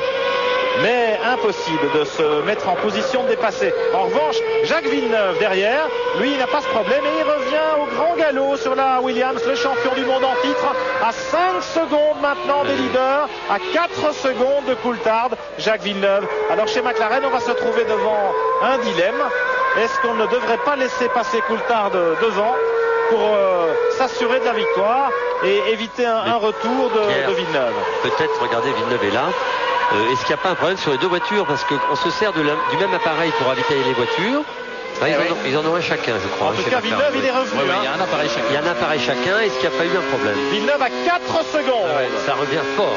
mais impossible de se mettre en position de dépasser. En revanche, Jacques Villeneuve derrière, lui il n'a pas ce problème et il revient au grand galop sur la Williams, le champion du monde en titre, à 5 secondes maintenant des leaders, à 4 secondes de Coulthard, Jacques Villeneuve. Alors chez McLaren, on va se trouver devant un dilemme. Est-ce qu'on ne devrait pas laisser passer Coulthard devant pour s'assurer de la victoire et éviter un retour de Villeneuve? Peut-être, regardez, Villeneuve est là. Est-ce qu'il n'y a pas un problème sur les deux voitures? Parce qu'on se sert du même appareil pour ravitailler les voitures. Ils en ont un chacun, je crois. En tout cas, Villeneuve, il est revenu. Il y a un appareil chacun. Il y a un appareil chacun. Est-ce qu'il n'y a pas eu un problème? Villeneuve à 4 secondes. Ça revient fort.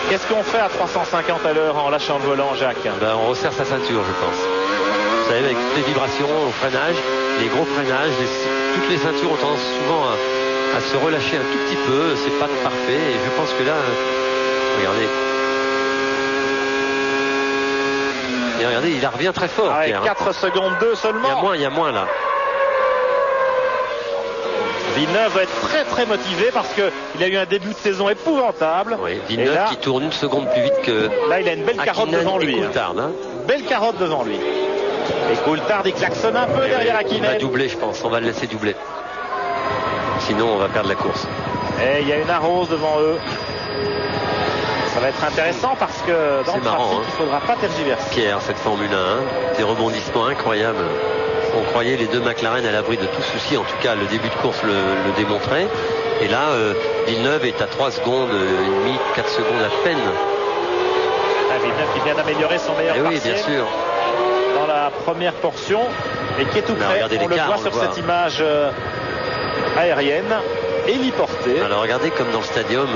Qu'est-ce qu'on fait à 350 à l'heure en lâchant le volant, Jacques? On resserre sa ceinture, je pense. Vous savez, avec toutes les vibrations au freinage, les gros freinages, toutes les ceintures ont tendance souvent à se relâcher un tout petit peu. C'est pas parfait. Et je pense que là, regardez. Et regardez, il revient très fort. Avec Pierre, 4 secondes 2 seulement. Il y a moins là. Villeneuve va être très très motivé parce qu'il a eu un début de saison épouvantable. Oui, Villeneuve là, qui tourne une seconde plus vite que. Là, il a une belle carotte devant lui. Coulthard, hein. Belle carotte devant lui. Et Coulthard, il klaxonne un peu derrière Hakkinen. Il va doubler, je pense. On va le laisser doubler. Sinon, on va perdre la course. Et il y a une arrose devant eux. Ça va être intéressant parce que dans le trafic, il ne faudra pas tergiverser. Pierre, cette Formule 1, des rebondissements incroyables. On croyait les deux McLaren à l'abri de tout souci. En tout cas, le début de course le démontrait. Et là, Villeneuve est à 3 secondes et demie, 4 secondes à peine. Villeneuve qui vient d'améliorer son meilleur partiel. Oui, bien sûr. Dans la première portion et qui est tout près. On le voit sur cette image aérienne héliportée. Alors regardez comme dans le stadium,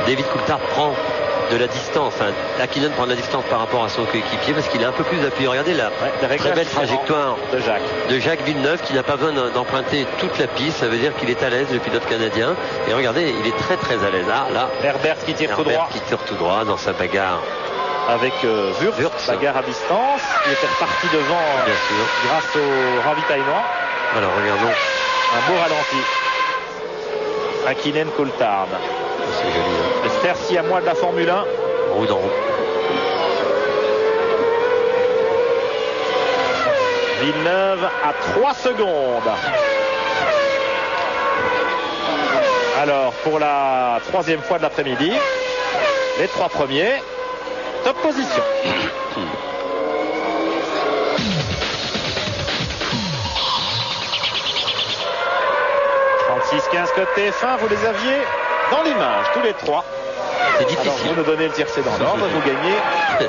David Coulthard prend de la distance. Hakkinen prend de la distance par rapport à son coéquipier parce qu'il est un peu plus appuyé. Regardez la très belle trajectoire de Jacques Villeneuve qui n'a pas besoin d'emprunter toute la piste. Ça veut dire qu'il est à l'aise, le pilote canadien. Et regardez, il est très très à l'aise. Là, Herbert qui tire tout droit dans sa bagarre. Avec Wurz, bagarre à distance. Il était reparti devant bien sûr, grâce au ravitaillement. Alors regardons. Un beau ralenti. Hakkinen Coulthard. C'est joli. Hein. Les frères siamois de la Formule 1. Roue dans roue. Villeneuve à 3 secondes. Alors, pour la 3e fois de l'après-midi, les 3 premiers, top position. code TF1, vous les aviez dans l'image, tous les 3. C'est difficile. Alors, vous nous donnez le tiercé dans l'ordre, vous gagnez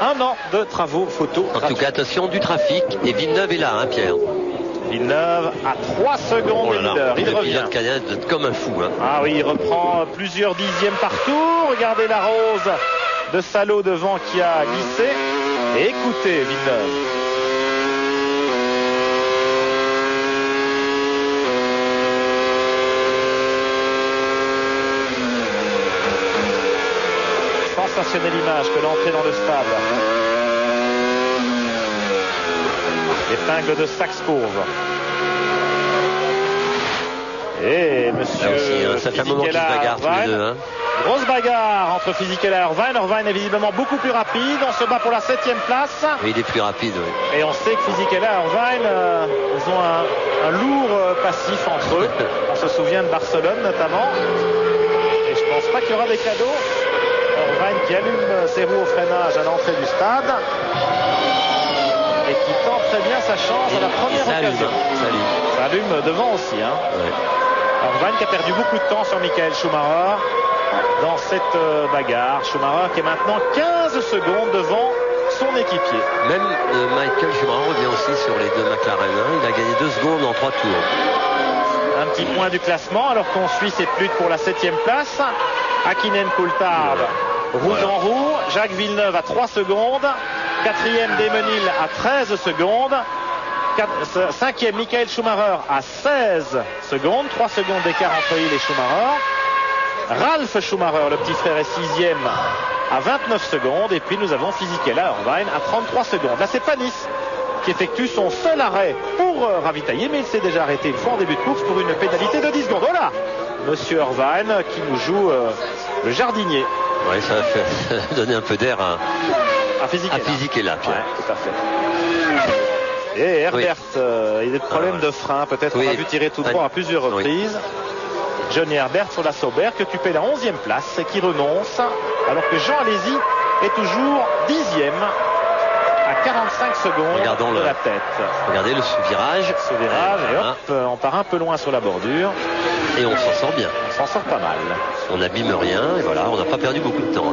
1 an de travaux photos. En tout cas, attention du trafic. Et Villeneuve est là, hein, Pierre. Villeneuve à 3 secondes et leader. Il revient. Le pilote canadien comme un fou. Hein. Ah oui, il reprend plusieurs dixièmes par tour. Regardez la rose de Salo devant qui a glissé. Et écoutez Villeneuve. Sensationnelle image que l'entrée dans le stade. Épingle de Saxe-Courve. Et monsieur aussi, ça fait un moment qu'ils se bagarrent tous les deux. Hein. Grosse bagarre entre Fisichella et Irvine. Irvine est visiblement beaucoup plus rapide. On se bat pour la 7e place. Oui, il est plus rapide. Oui. Et on sait que Fisichella et Irvine, ils ont un lourd passif entre eux. On se souvient de Barcelone notamment. Et je pense pas qu'il y aura des cadeaux. Irvine qui allume ses roues au freinage à l'entrée du stade. Et qui tente très bien sa chance à la première occasion. Ça allume devant aussi. Hein. Ouais. Irvine qui a perdu beaucoup de temps sur Michael Schumacher dans cette bagarre. Schumacher qui est maintenant 15 secondes devant son équipier. Même Michael Schumacher revient aussi sur les deux McLaren. Hein. Il a gagné 2 secondes en 3 tours. Un petit point du classement alors qu'on suit cette lutte pour la 7e place. Hakkinen Coulthard, roue en roue. Jacques Villeneuve à 3 secondes. 4e Damonil à 13 secondes. 5e Michael Schumacher à 16 secondes. 3 secondes d'écart entre lui et Schumacher. Ralf Schumacher, le petit frère, est 6e à 29 secondes. Et puis nous avons Fisichella Irvine à 33 secondes. Là c'est pas Nice. qui effectue son seul arrêt pour ravitailler, mais il s'est déjà arrêté une fois en début de course pour une pénalité de 10 secondes. Voilà, Monsieur Irvine qui nous joue le jardinier. Oui, ça va faire donner un peu d'air à Physique et là. Ouais, tout à fait. Et Herbert, il a des problèmes de frein, peut-être. On a vu tirer tout droit à plusieurs reprises. Johnny Herbert sur la Sauber qui occupait la 11e place et qui renonce, alors que Jean Alesi est toujours 10e à 45 secondes de la tête. Regardez le sous-virage. Et hop, on part un peu loin sur la bordure. Et on s'en sort bien. On s'en sort pas mal. On n'abîme rien et voilà, on n'a pas perdu beaucoup de temps.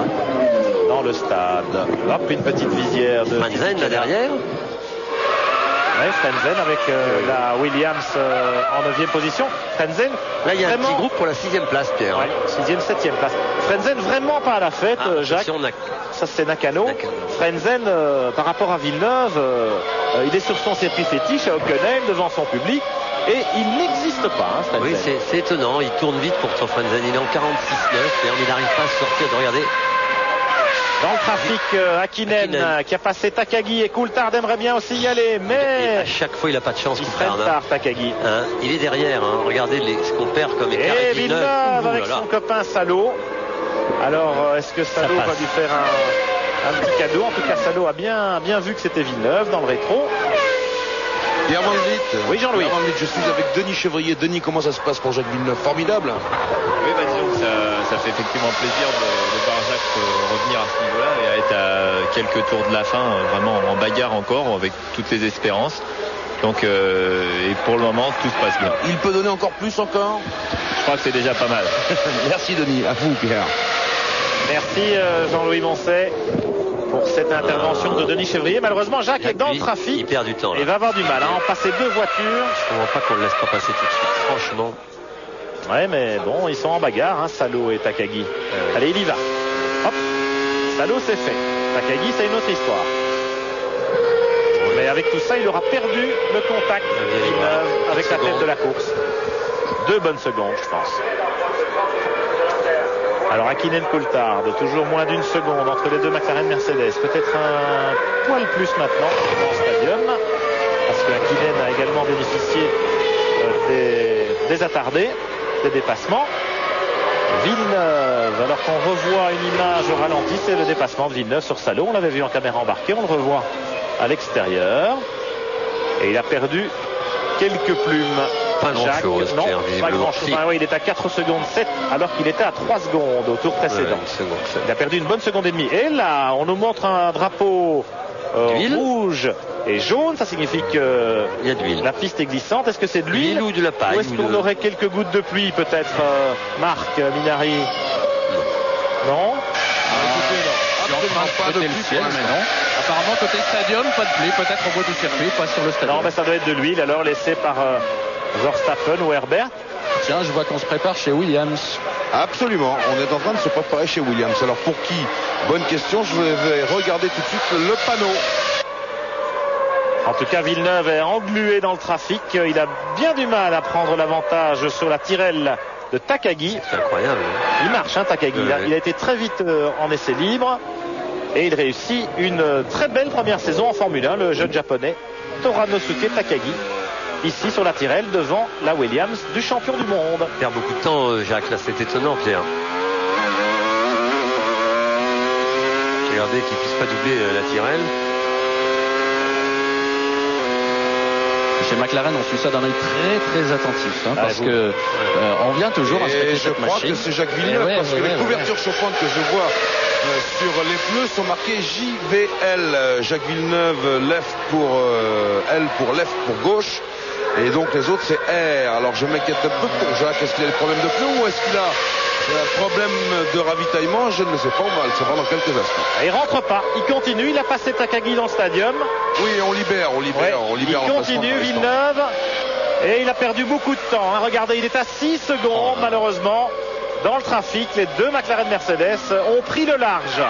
Dans le stade. Hop, une petite visière de Frentzen là derrière. Ouais, Frentzen avec la Williams en 9e position. Frentzen, là il y a un petit groupe pour la 6e place, Pierre. Ouais, 6e, 7e place. Frentzen vraiment pas à la fête, Jacques. Ça c'est Nakano. Frentzen par rapport à Villeneuve, il est sur son circuit fétiche à Hockenheim devant son public et il n'existe pas. Oui, c'est étonnant, il tourne vite pour Frentzen, il est en 46-9 et il n'arrive pas à sortir de regarder. Dans le trafic, Hakkinen qui a passé Takagi et Coulthard aimerait bien aussi y aller, mais et à chaque fois il n'a pas de chance. Il freine tard, Takagi. Il est derrière, regardez ce qu'on perd comme écart. Et Villeneuve avec son copain Salo. Alors est-ce que Salo va lui faire un petit cadeau? En tout cas, Salo a bien vu que c'était Villeneuve dans le rétro. Pierre Van Vliet. Oui, Jean-Louis. Pierre Van Vliet, je suis avec Denis Chevrier. Denis, comment ça se passe pour Jacques Villeneuve? Formidable. Oui, disons que ça fait effectivement plaisir de voir Jacques revenir à ce niveau-là et à être à quelques tours de la fin, vraiment en bagarre encore, avec toutes les espérances. Donc, et pour le moment, tout se passe bien. Il peut donner encore plus encore? Je crois que c'est déjà pas mal. Merci Denis, à vous Pierre. Merci Jean-Louis Moncet pour cette intervention de Denis Chevrier. Malheureusement, Jacques est dans le trafic. Il perd du temps. Il va avoir du mal à en passer deux voitures. Je ne comprends pas qu'on ne le laisse pas passer tout de suite, franchement. Ouais, mais bon, ils sont en bagarre, Salo et Takagi. Allez, il y va. Hop, Salo, c'est fait. Takagi, c'est une autre histoire. Mais avec tout ça, il aura perdu le contact avec la tête de la course. 2 bonnes secondes, je pense. Alors Hakkinen Coulthard, toujours moins d'1 seconde entre les deux McLaren Mercedes. Peut-être un poil plus maintenant dans le stadium. Parce que Hakkinen a également bénéficié des attardés, des dépassements. Villeneuve, alors qu'on revoit une image au ralenti, c'est le dépassement de Villeneuve sur Salo. On l'avait vu en caméra embarquée, on le revoit à l'extérieur. Et il a perdu quelques plumes. Pas grand-chose. Non, pas grand-chose. Oui, il est à 4 secondes 7 alors qu'il était à 3 secondes au tour précédent. Il a perdu une bonne seconde et demie. Et là, on nous montre un drapeau rouge et jaune. Ça signifie que la piste est glissante. Est-ce que c'est de l'huile ou de la paille? Ou est-ce qu'on aurait quelques gouttes de pluie peut-être, Marc Minari? Non. Pas de pluie, mais non. Apparemment, côté stadium, pas de pluie. Peut-être au bout du circuit, pas sur le stadium. Non, mais ça doit être de l'huile, alors laissé par Verstappen ou Herbert. Tiens, je vois qu'on se prépare chez Williams. Absolument, on est en train de se préparer chez Williams. Alors pour qui? Bonne question, je vais regarder tout de suite le panneau. En tout cas, Villeneuve est englué dans le trafic. Il a bien du mal à prendre l'avantage sur la Tyrrell de Takagi. C'est incroyable. Il marche, Takagi. Il a été très vite en essai libre. Et il réussit une très belle première saison en Formule 1, le jeune japonais Toranosuke Takagi. Ici sur la Tyrrell devant la Williams du champion du monde. Il perd beaucoup de temps, Jacques, là c'est étonnant, Pierre. Regardez qu'il ne puisse pas doubler la Tyrrell. Chez McLaren, on suit ça d'un œil très très attentif, parce que on vient toujours à se je crois que c'est Jacques Villeneuve, parce que les couvertures chauffantes que je vois sur les pneus sont marquées JVL. Jacques Villeneuve, left pour L pour left pour gauche. Et donc les autres c'est R. Alors je m'inquiète un peu pour Jacques. Est-ce qu'il a des problèmes de pneus ou est-ce qu'il a un problème de ravitaillement? Je ne le sais pas, on va le savoir dans quelques instants. Il rentre pas, il continue, il a passé Takagi dans le stadium. Oui, on libère. Il continue, Villeneuve. Et il a perdu beaucoup de temps. Regardez, il est à 6 secondes malheureusement. Dans le trafic, les deux McLaren Mercedes ont pris le large.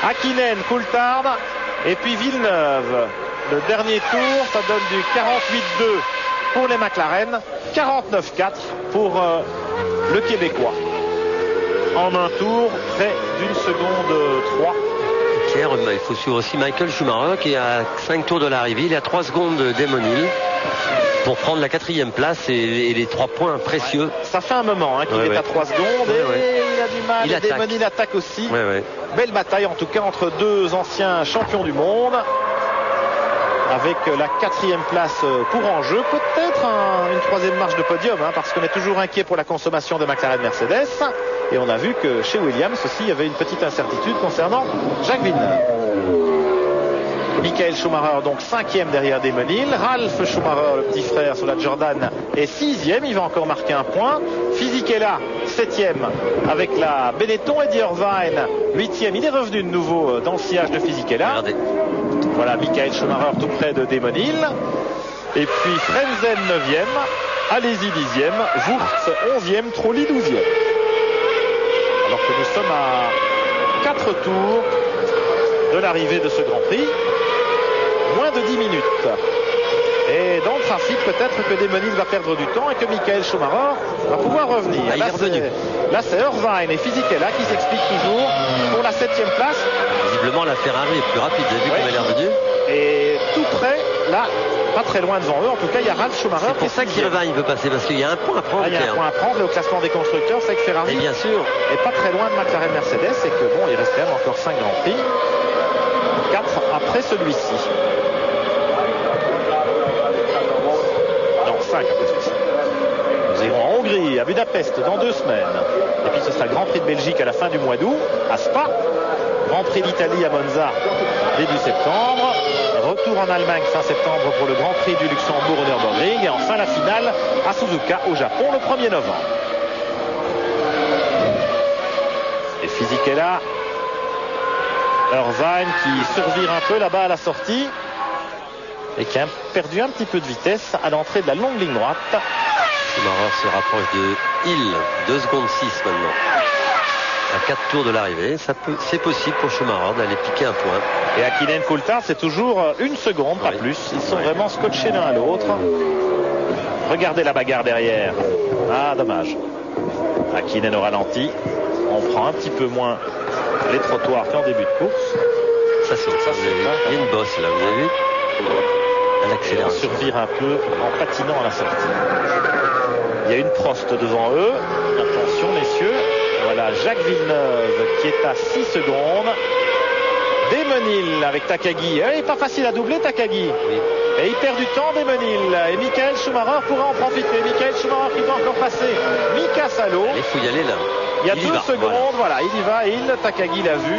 Hakkinen, Coulthard et puis Villeneuve. Le dernier tour, ça donne du 48-2 pour les McLaren, 49-4 pour le Québécois. En un tour, près d'1 seconde 3 cher. Il faut suivre aussi Michael Schumacher qui est à 5 tours de l'arrivée. Il est à 3 secondes d'Eamon Hill pour prendre la 4e place et les 3 points précieux. Ça fait un moment qu'il est à 3 secondes et il a du mal. Eamon Hill attaque aussi. Belle bataille en tout cas entre deux anciens champions du monde. Avec la 4e place pour enjeu, peut-être une 3e marche de podium, parce qu'on est toujours inquiet pour la consommation de McLaren Mercedes. Et on a vu que chez Williams aussi, il y avait une petite incertitude concernant Jacques Villeneuve. Michael Schumacher donc 5e derrière Eamon Hill. Ralf Schumacher, le petit frère sur la Jordan, est 6e. Il va encore marquer un point. Fisichella 7e avec la Benetton. Eddie Irvine 8e. Il est revenu de nouveau dans le sillage de Fisichella. Regardez. Voilà Michael Schumacher tout près de Eamon Hill. Et puis Frenzen 9e. Alesi 10e. Wurz 11e. Trulli 12e. Alors que nous sommes à 4 tours de l'arrivée de ce Grand Prix. Moins de 10 minutes. Et dans le trafic, peut-être que Eamon Hill va perdre du temps et que Michael Schumacher va pouvoir revenir. Là, c'est Irvine et Fisichella qui s'expliquent toujours pour la 7e place. Visiblement, la Ferrari est plus rapide. Vous avez vu comme elle est revenue. Et tout près, là, pas très loin devant eux. En tout cas, il y a Ralf Schumacher. C'est pour ça qu'Irvine veut passer, parce qu'il y a un point à prendre. Il y a un point à prendre au classement des constructeurs. C'est que Ferrari bien sûr est pas très loin de McLaren Mercedes et que bon, il reste quand même encore 5 Grands Prix. 4 après celui-ci. Non, 5 après celui-ci. Nous irons en Hongrie, à Budapest, dans 2 semaines. Et puis ce sera le Grand Prix de Belgique à la fin du mois d'août, à Spa. Grand Prix d'Italie à Monza, début septembre. Retour en Allemagne fin septembre pour le Grand Prix du Luxembourg au Nürburgring. Et enfin la finale à Suzuka, au Japon, le 1er novembre. Et Fisichella, Irvine qui survire un peu là-bas à la sortie et qui a perdu un petit peu de vitesse à l'entrée de la longue ligne droite. Schumacher se rapproche de Hill, 2 secondes 6 maintenant. À 4 tours de l'arrivée, c'est possible pour Schumacher d'aller piquer un point. Et Hakkinen Coulthard, c'est toujours 1 seconde, pas plus. Ils sont vraiment scotchés l'un à l'autre. Regardez la bagarre derrière. Ah, dommage. Hakkinen au ralenti. On prend un petit peu moins les trottoirs qu'en début de course. Ça saute. Il y a une bosse là, vous avez vu? À l'accélération. Et on survire un peu en patinant à la sortie. Il y a une Prost devant eux. Attention messieurs. Voilà Jacques Villeneuve qui est à 6 secondes. Eamon Hill avec Takagi. Il n'est pas facile à doubler Takagi. Oui. Et il perd du temps Eamon Hill. Et Michael Schumacher pourra en profiter. Michael Schumacher qui doit encore passer. Mika Salo. Il faut y aller là. Il y a 2 secondes. Voilà, il y va. Hill, Takagi l'a vu.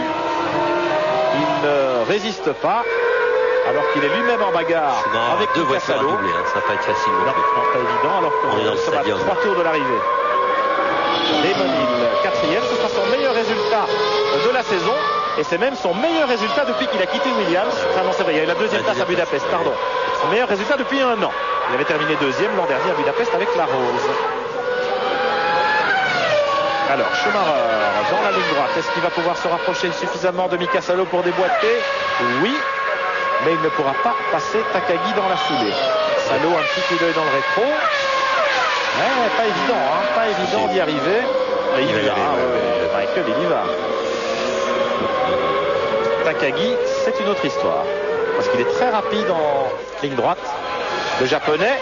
Il ne résiste pas. Alors qu'il est lui-même en bagarre avec deux Mika voitures à Salo. doubler, ça va pas être facile. Non, pas évident. Alors qu'on est dans le est à stadium. 3 tours de l'arrivée. Eamon Hill, 4e, ce sera son meilleur résultat de la saison. Et c'est même son meilleur résultat depuis qu'il a quitté Williams. Enfin non, c'est vrai, il y a eu la 2e place à Budapest, pardon. Son meilleur résultat depuis 1 an. Il avait terminé 2e l'an dernier à Budapest avec la Rose. Alors, Schumacher dans la ligne droite. Est-ce qu'il va pouvoir se rapprocher suffisamment de Mika Salo pour déboîter? Oui. Mais il ne pourra pas passer Takagi dans la foulée. Salo, un petit coup d'œil dans le rétro. Ouais, pas évident, pas évident d'y arriver. Mais il y va. Michael, il y va. Takagi, c'est une autre histoire. Parce qu'il est très rapide en ligne droite. Le japonais.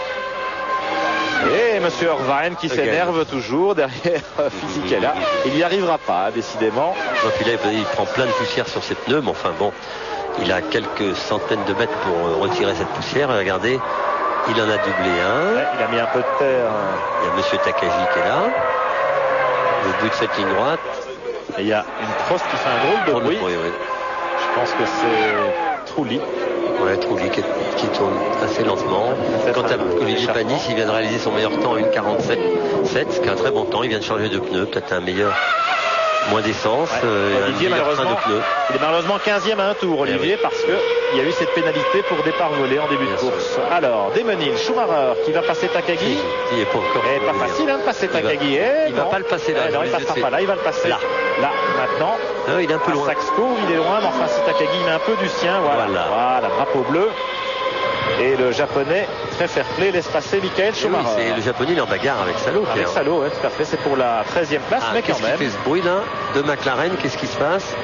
Et monsieur Irvine qui s'énerve toujours derrière Fisichella. Il n'y arrivera pas, décidément. Donc là, il prend plein de poussière sur ses pneus, mais enfin bon, il a quelques centaines de mètres pour retirer cette poussière. Et regardez, il en a doublé un. Ouais, il a mis un peu de terre. Il y a monsieur Takagi qui est là, au bout de cette ligne droite. Et il y a une Prost qui fait un drôle de bruit. Oui. Je pense que c'est Trulli. Ouais, Trulli qui tourne assez lentement. Quant à Olivier Panis, il vient de réaliser son meilleur temps à 1,47,7, ce qui est un très bon temps. Il vient de changer de pneu, peut-être un meilleur, moins d'essence, Olivier, un meilleur train de pneus. Il est malheureusement 15e à un tour, Olivier, parce qu'il y a eu cette pénalité pour départ volé en début de course. Alors, Eamon Hill, Schumacher qui va passer Takagi. Il est pas encore. Pas facile de passer Takagi. Il va pas le passer là. Non, il passera pas là, il va le passer là, maintenant. Non, il est un peu loin. Saxco, il est loin, mais enfin si Takagi met un peu du sien, voilà, drapeau bleu. Et le japonais, très fair play, laisse passer Michael Schumacher. Oui, le japonais, il est en bagarre avec Salo. Avec Salo, oui, tout à fait. C'est pour la 13e place, mais quand même. Qu'est-ce qui fait ce bruit là de McLaren? Qu'est-ce qui se passe?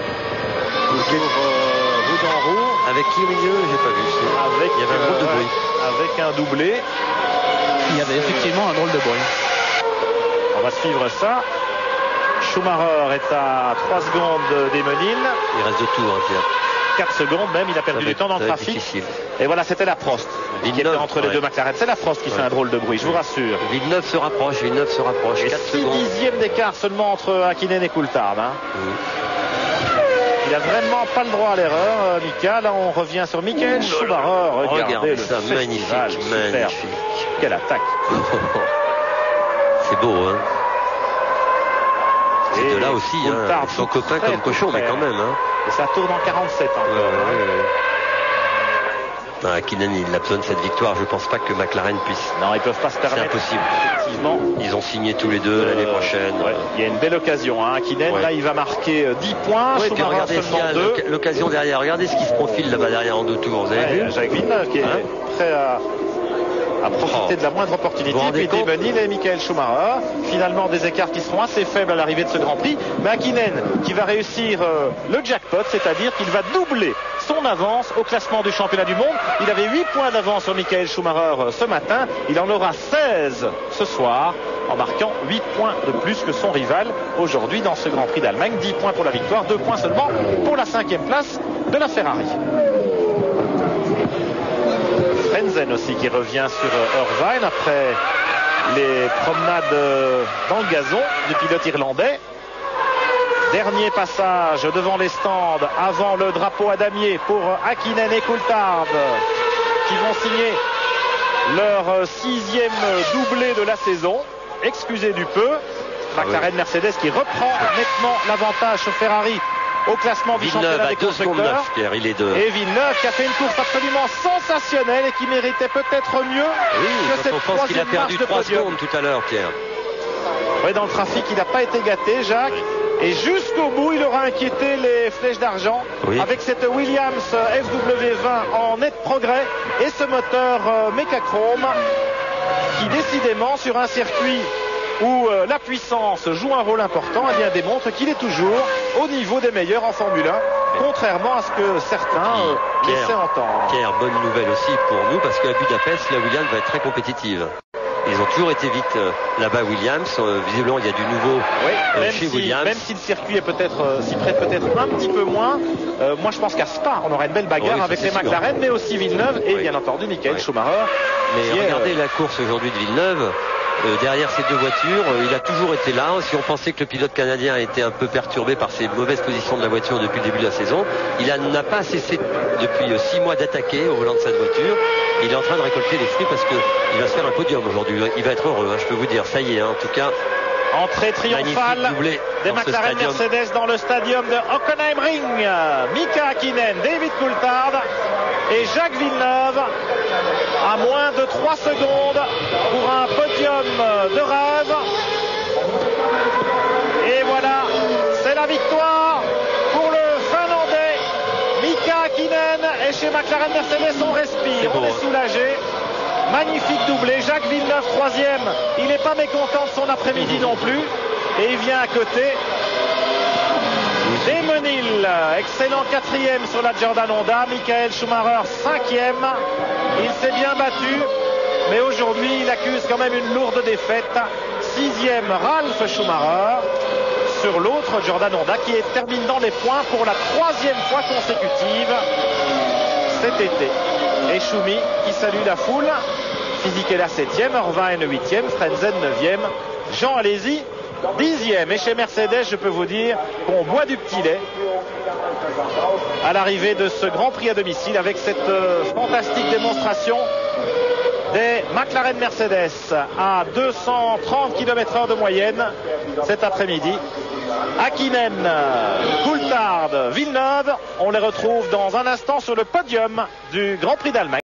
ruban roux. Avec qui au milieu? J'ai pas vu. Il y avait un drôle de bruit. Avec un doublé. Il y avait effectivement un drôle de bruit. On va suivre ça. Schumacher est à 3 secondes d'Emenil. Il reste de tout, hein, Pierre. 4 secondes même, il a perdu du temps dans le trafic. Difficile. Et voilà, c'était la Prost qui était entre les deux McLaren. C'est la Prost qui fait un drôle de bruit, je vous rassure. Villeneuve se rapproche. Et 4 6 secondes. dixièmes d'écart seulement entre Hakkinen et Coulthard. Hein. Il a vraiment pas le droit à l'erreur, Mika. Là, on revient sur Michael Schumacher. Regardez le ça, magnifique. Quelle attaque. C'est beau, hein. C'est de là aussi, Coulthard, son copain comme cochon, mais quand même. Hein. Et ça tourne en 47 encore. Hakkinen, il a besoin de cette victoire. Je pense pas que McLaren puisse. Non, ils peuvent pas se C'est permettre. impossible. Effectivement. Ils ont signé tous les deux l'année prochaine. Ouais. Il y a une belle occasion. Hein. Hakkinen, là, il va marquer 10 points. Ouais, puis regardez seulement 2. l'occasion derrière. Regardez ce qui se profile là-bas derrière en 2 tours. Vous avez vu? Jacques Villeneuve qui est prêt à profiter de la moindre opportunité. Puis D'Emenil et Michael Schumacher. Finalement, des écarts qui seront assez faibles à l'arrivée de ce Grand Prix. Mais Hakkinen qui va réussir le jackpot, c'est-à-dire qu'il va doubler son avance au classement du championnat du monde. Il avait 8 points d'avance sur Michael Schumacher ce matin. Il en aura 16 ce soir en marquant 8 points de plus que son rival aujourd'hui dans ce Grand Prix d'Allemagne. 10 points pour la victoire, 2 points seulement pour la 5e place de la Ferrari. Frentzen aussi qui revient sur Irvine après les promenades dans le gazon du pilote irlandais. Dernier passage devant les stands avant le drapeau à damier pour Hakkinen et Coulthard qui vont signer leur 6e doublé de la saison. Excusez du peu. McLaren Mercedes qui reprend nettement l'avantage sur Ferrari au classement du championnat des constructeurs. Pierre, il est de... Et Villeneuve qui a fait une course absolument sensationnelle et qui méritait peut-être mieux que cette on pense qu'il a perdu 3 secondes tout à l'heure, Pierre. Oui, dans le trafic, il n'a pas été gâté, Jacques. Et jusqu'au bout, il aura inquiété les flèches d'argent avec cette Williams FW20 en net progrès et ce moteur Mecachrome qui décidément sur un circuit où la puissance joue un rôle important, eh bien, démontre qu'il est toujours au niveau des meilleurs en Formule 1, contrairement à ce que certains laissaient entendre. Pierre, bonne nouvelle aussi pour nous, parce qu'à Budapest, la Williams va être très compétitive. Ils ont toujours été vite là-bas, Williams. Visiblement, il y a du nouveau chez Williams. Même si le circuit est s'y prête peut-être un petit peu moins, moi je pense qu'à Spa, on aura une belle bagarre avec les McLaren, mais aussi Villeneuve et bien entendu Michael Schumacher. Mais regardez la course aujourd'hui de Villeneuve. Derrière ces 2 voitures, il a toujours été là. Si on pensait que le pilote canadien était un peu perturbé par ses mauvaises positions de la voiture depuis le début de la saison, il n'a pas cessé depuis 6 mois d'attaquer au volant de cette voiture. Il est en train de récolter les fruits parce qu'il va se faire un podium aujourd'hui. Il va être heureux, je peux vous dire. Ça y est, en tout cas. Entrée triomphale des McLaren Mercedes dans le stadium de Hockenheimring. Mika Hakkinen, David Coulthard et Jacques Villeneuve à moins de 3 secondes pour un podium de rêve. Et voilà, c'est la victoire pour le Finlandais Mika Hakkinen. Et chez McLaren Mercedes, on respire, on est soulagé. Magnifique doublé, Jacques Villeneuve 3e, il n'est pas mécontent de son après-midi non plus, et il vient à côté d'Emenil, excellent 4e sur la Jordan Honda, Michael Schumacher 5e, il s'est bien battu, mais aujourd'hui il accuse quand même une lourde défaite, 6e Ralf Schumacher sur l'autre Jordan Honda qui termine dans les points pour la 3e fois consécutive cet été. Et Schumi qui salue la foule. Fisichella 7e, Irvine 8e, Frentzen 9e, Jean Alesi 10e. Et chez Mercedes, je peux vous dire qu'on boit du petit lait à l'arrivée de ce Grand Prix à domicile avec cette fantastique démonstration des McLaren Mercedes à 230 km/h de moyenne cet après-midi. Hakkinen, Coulthard, Villeneuve, on les retrouve dans un instant sur le podium du Grand Prix d'Allemagne.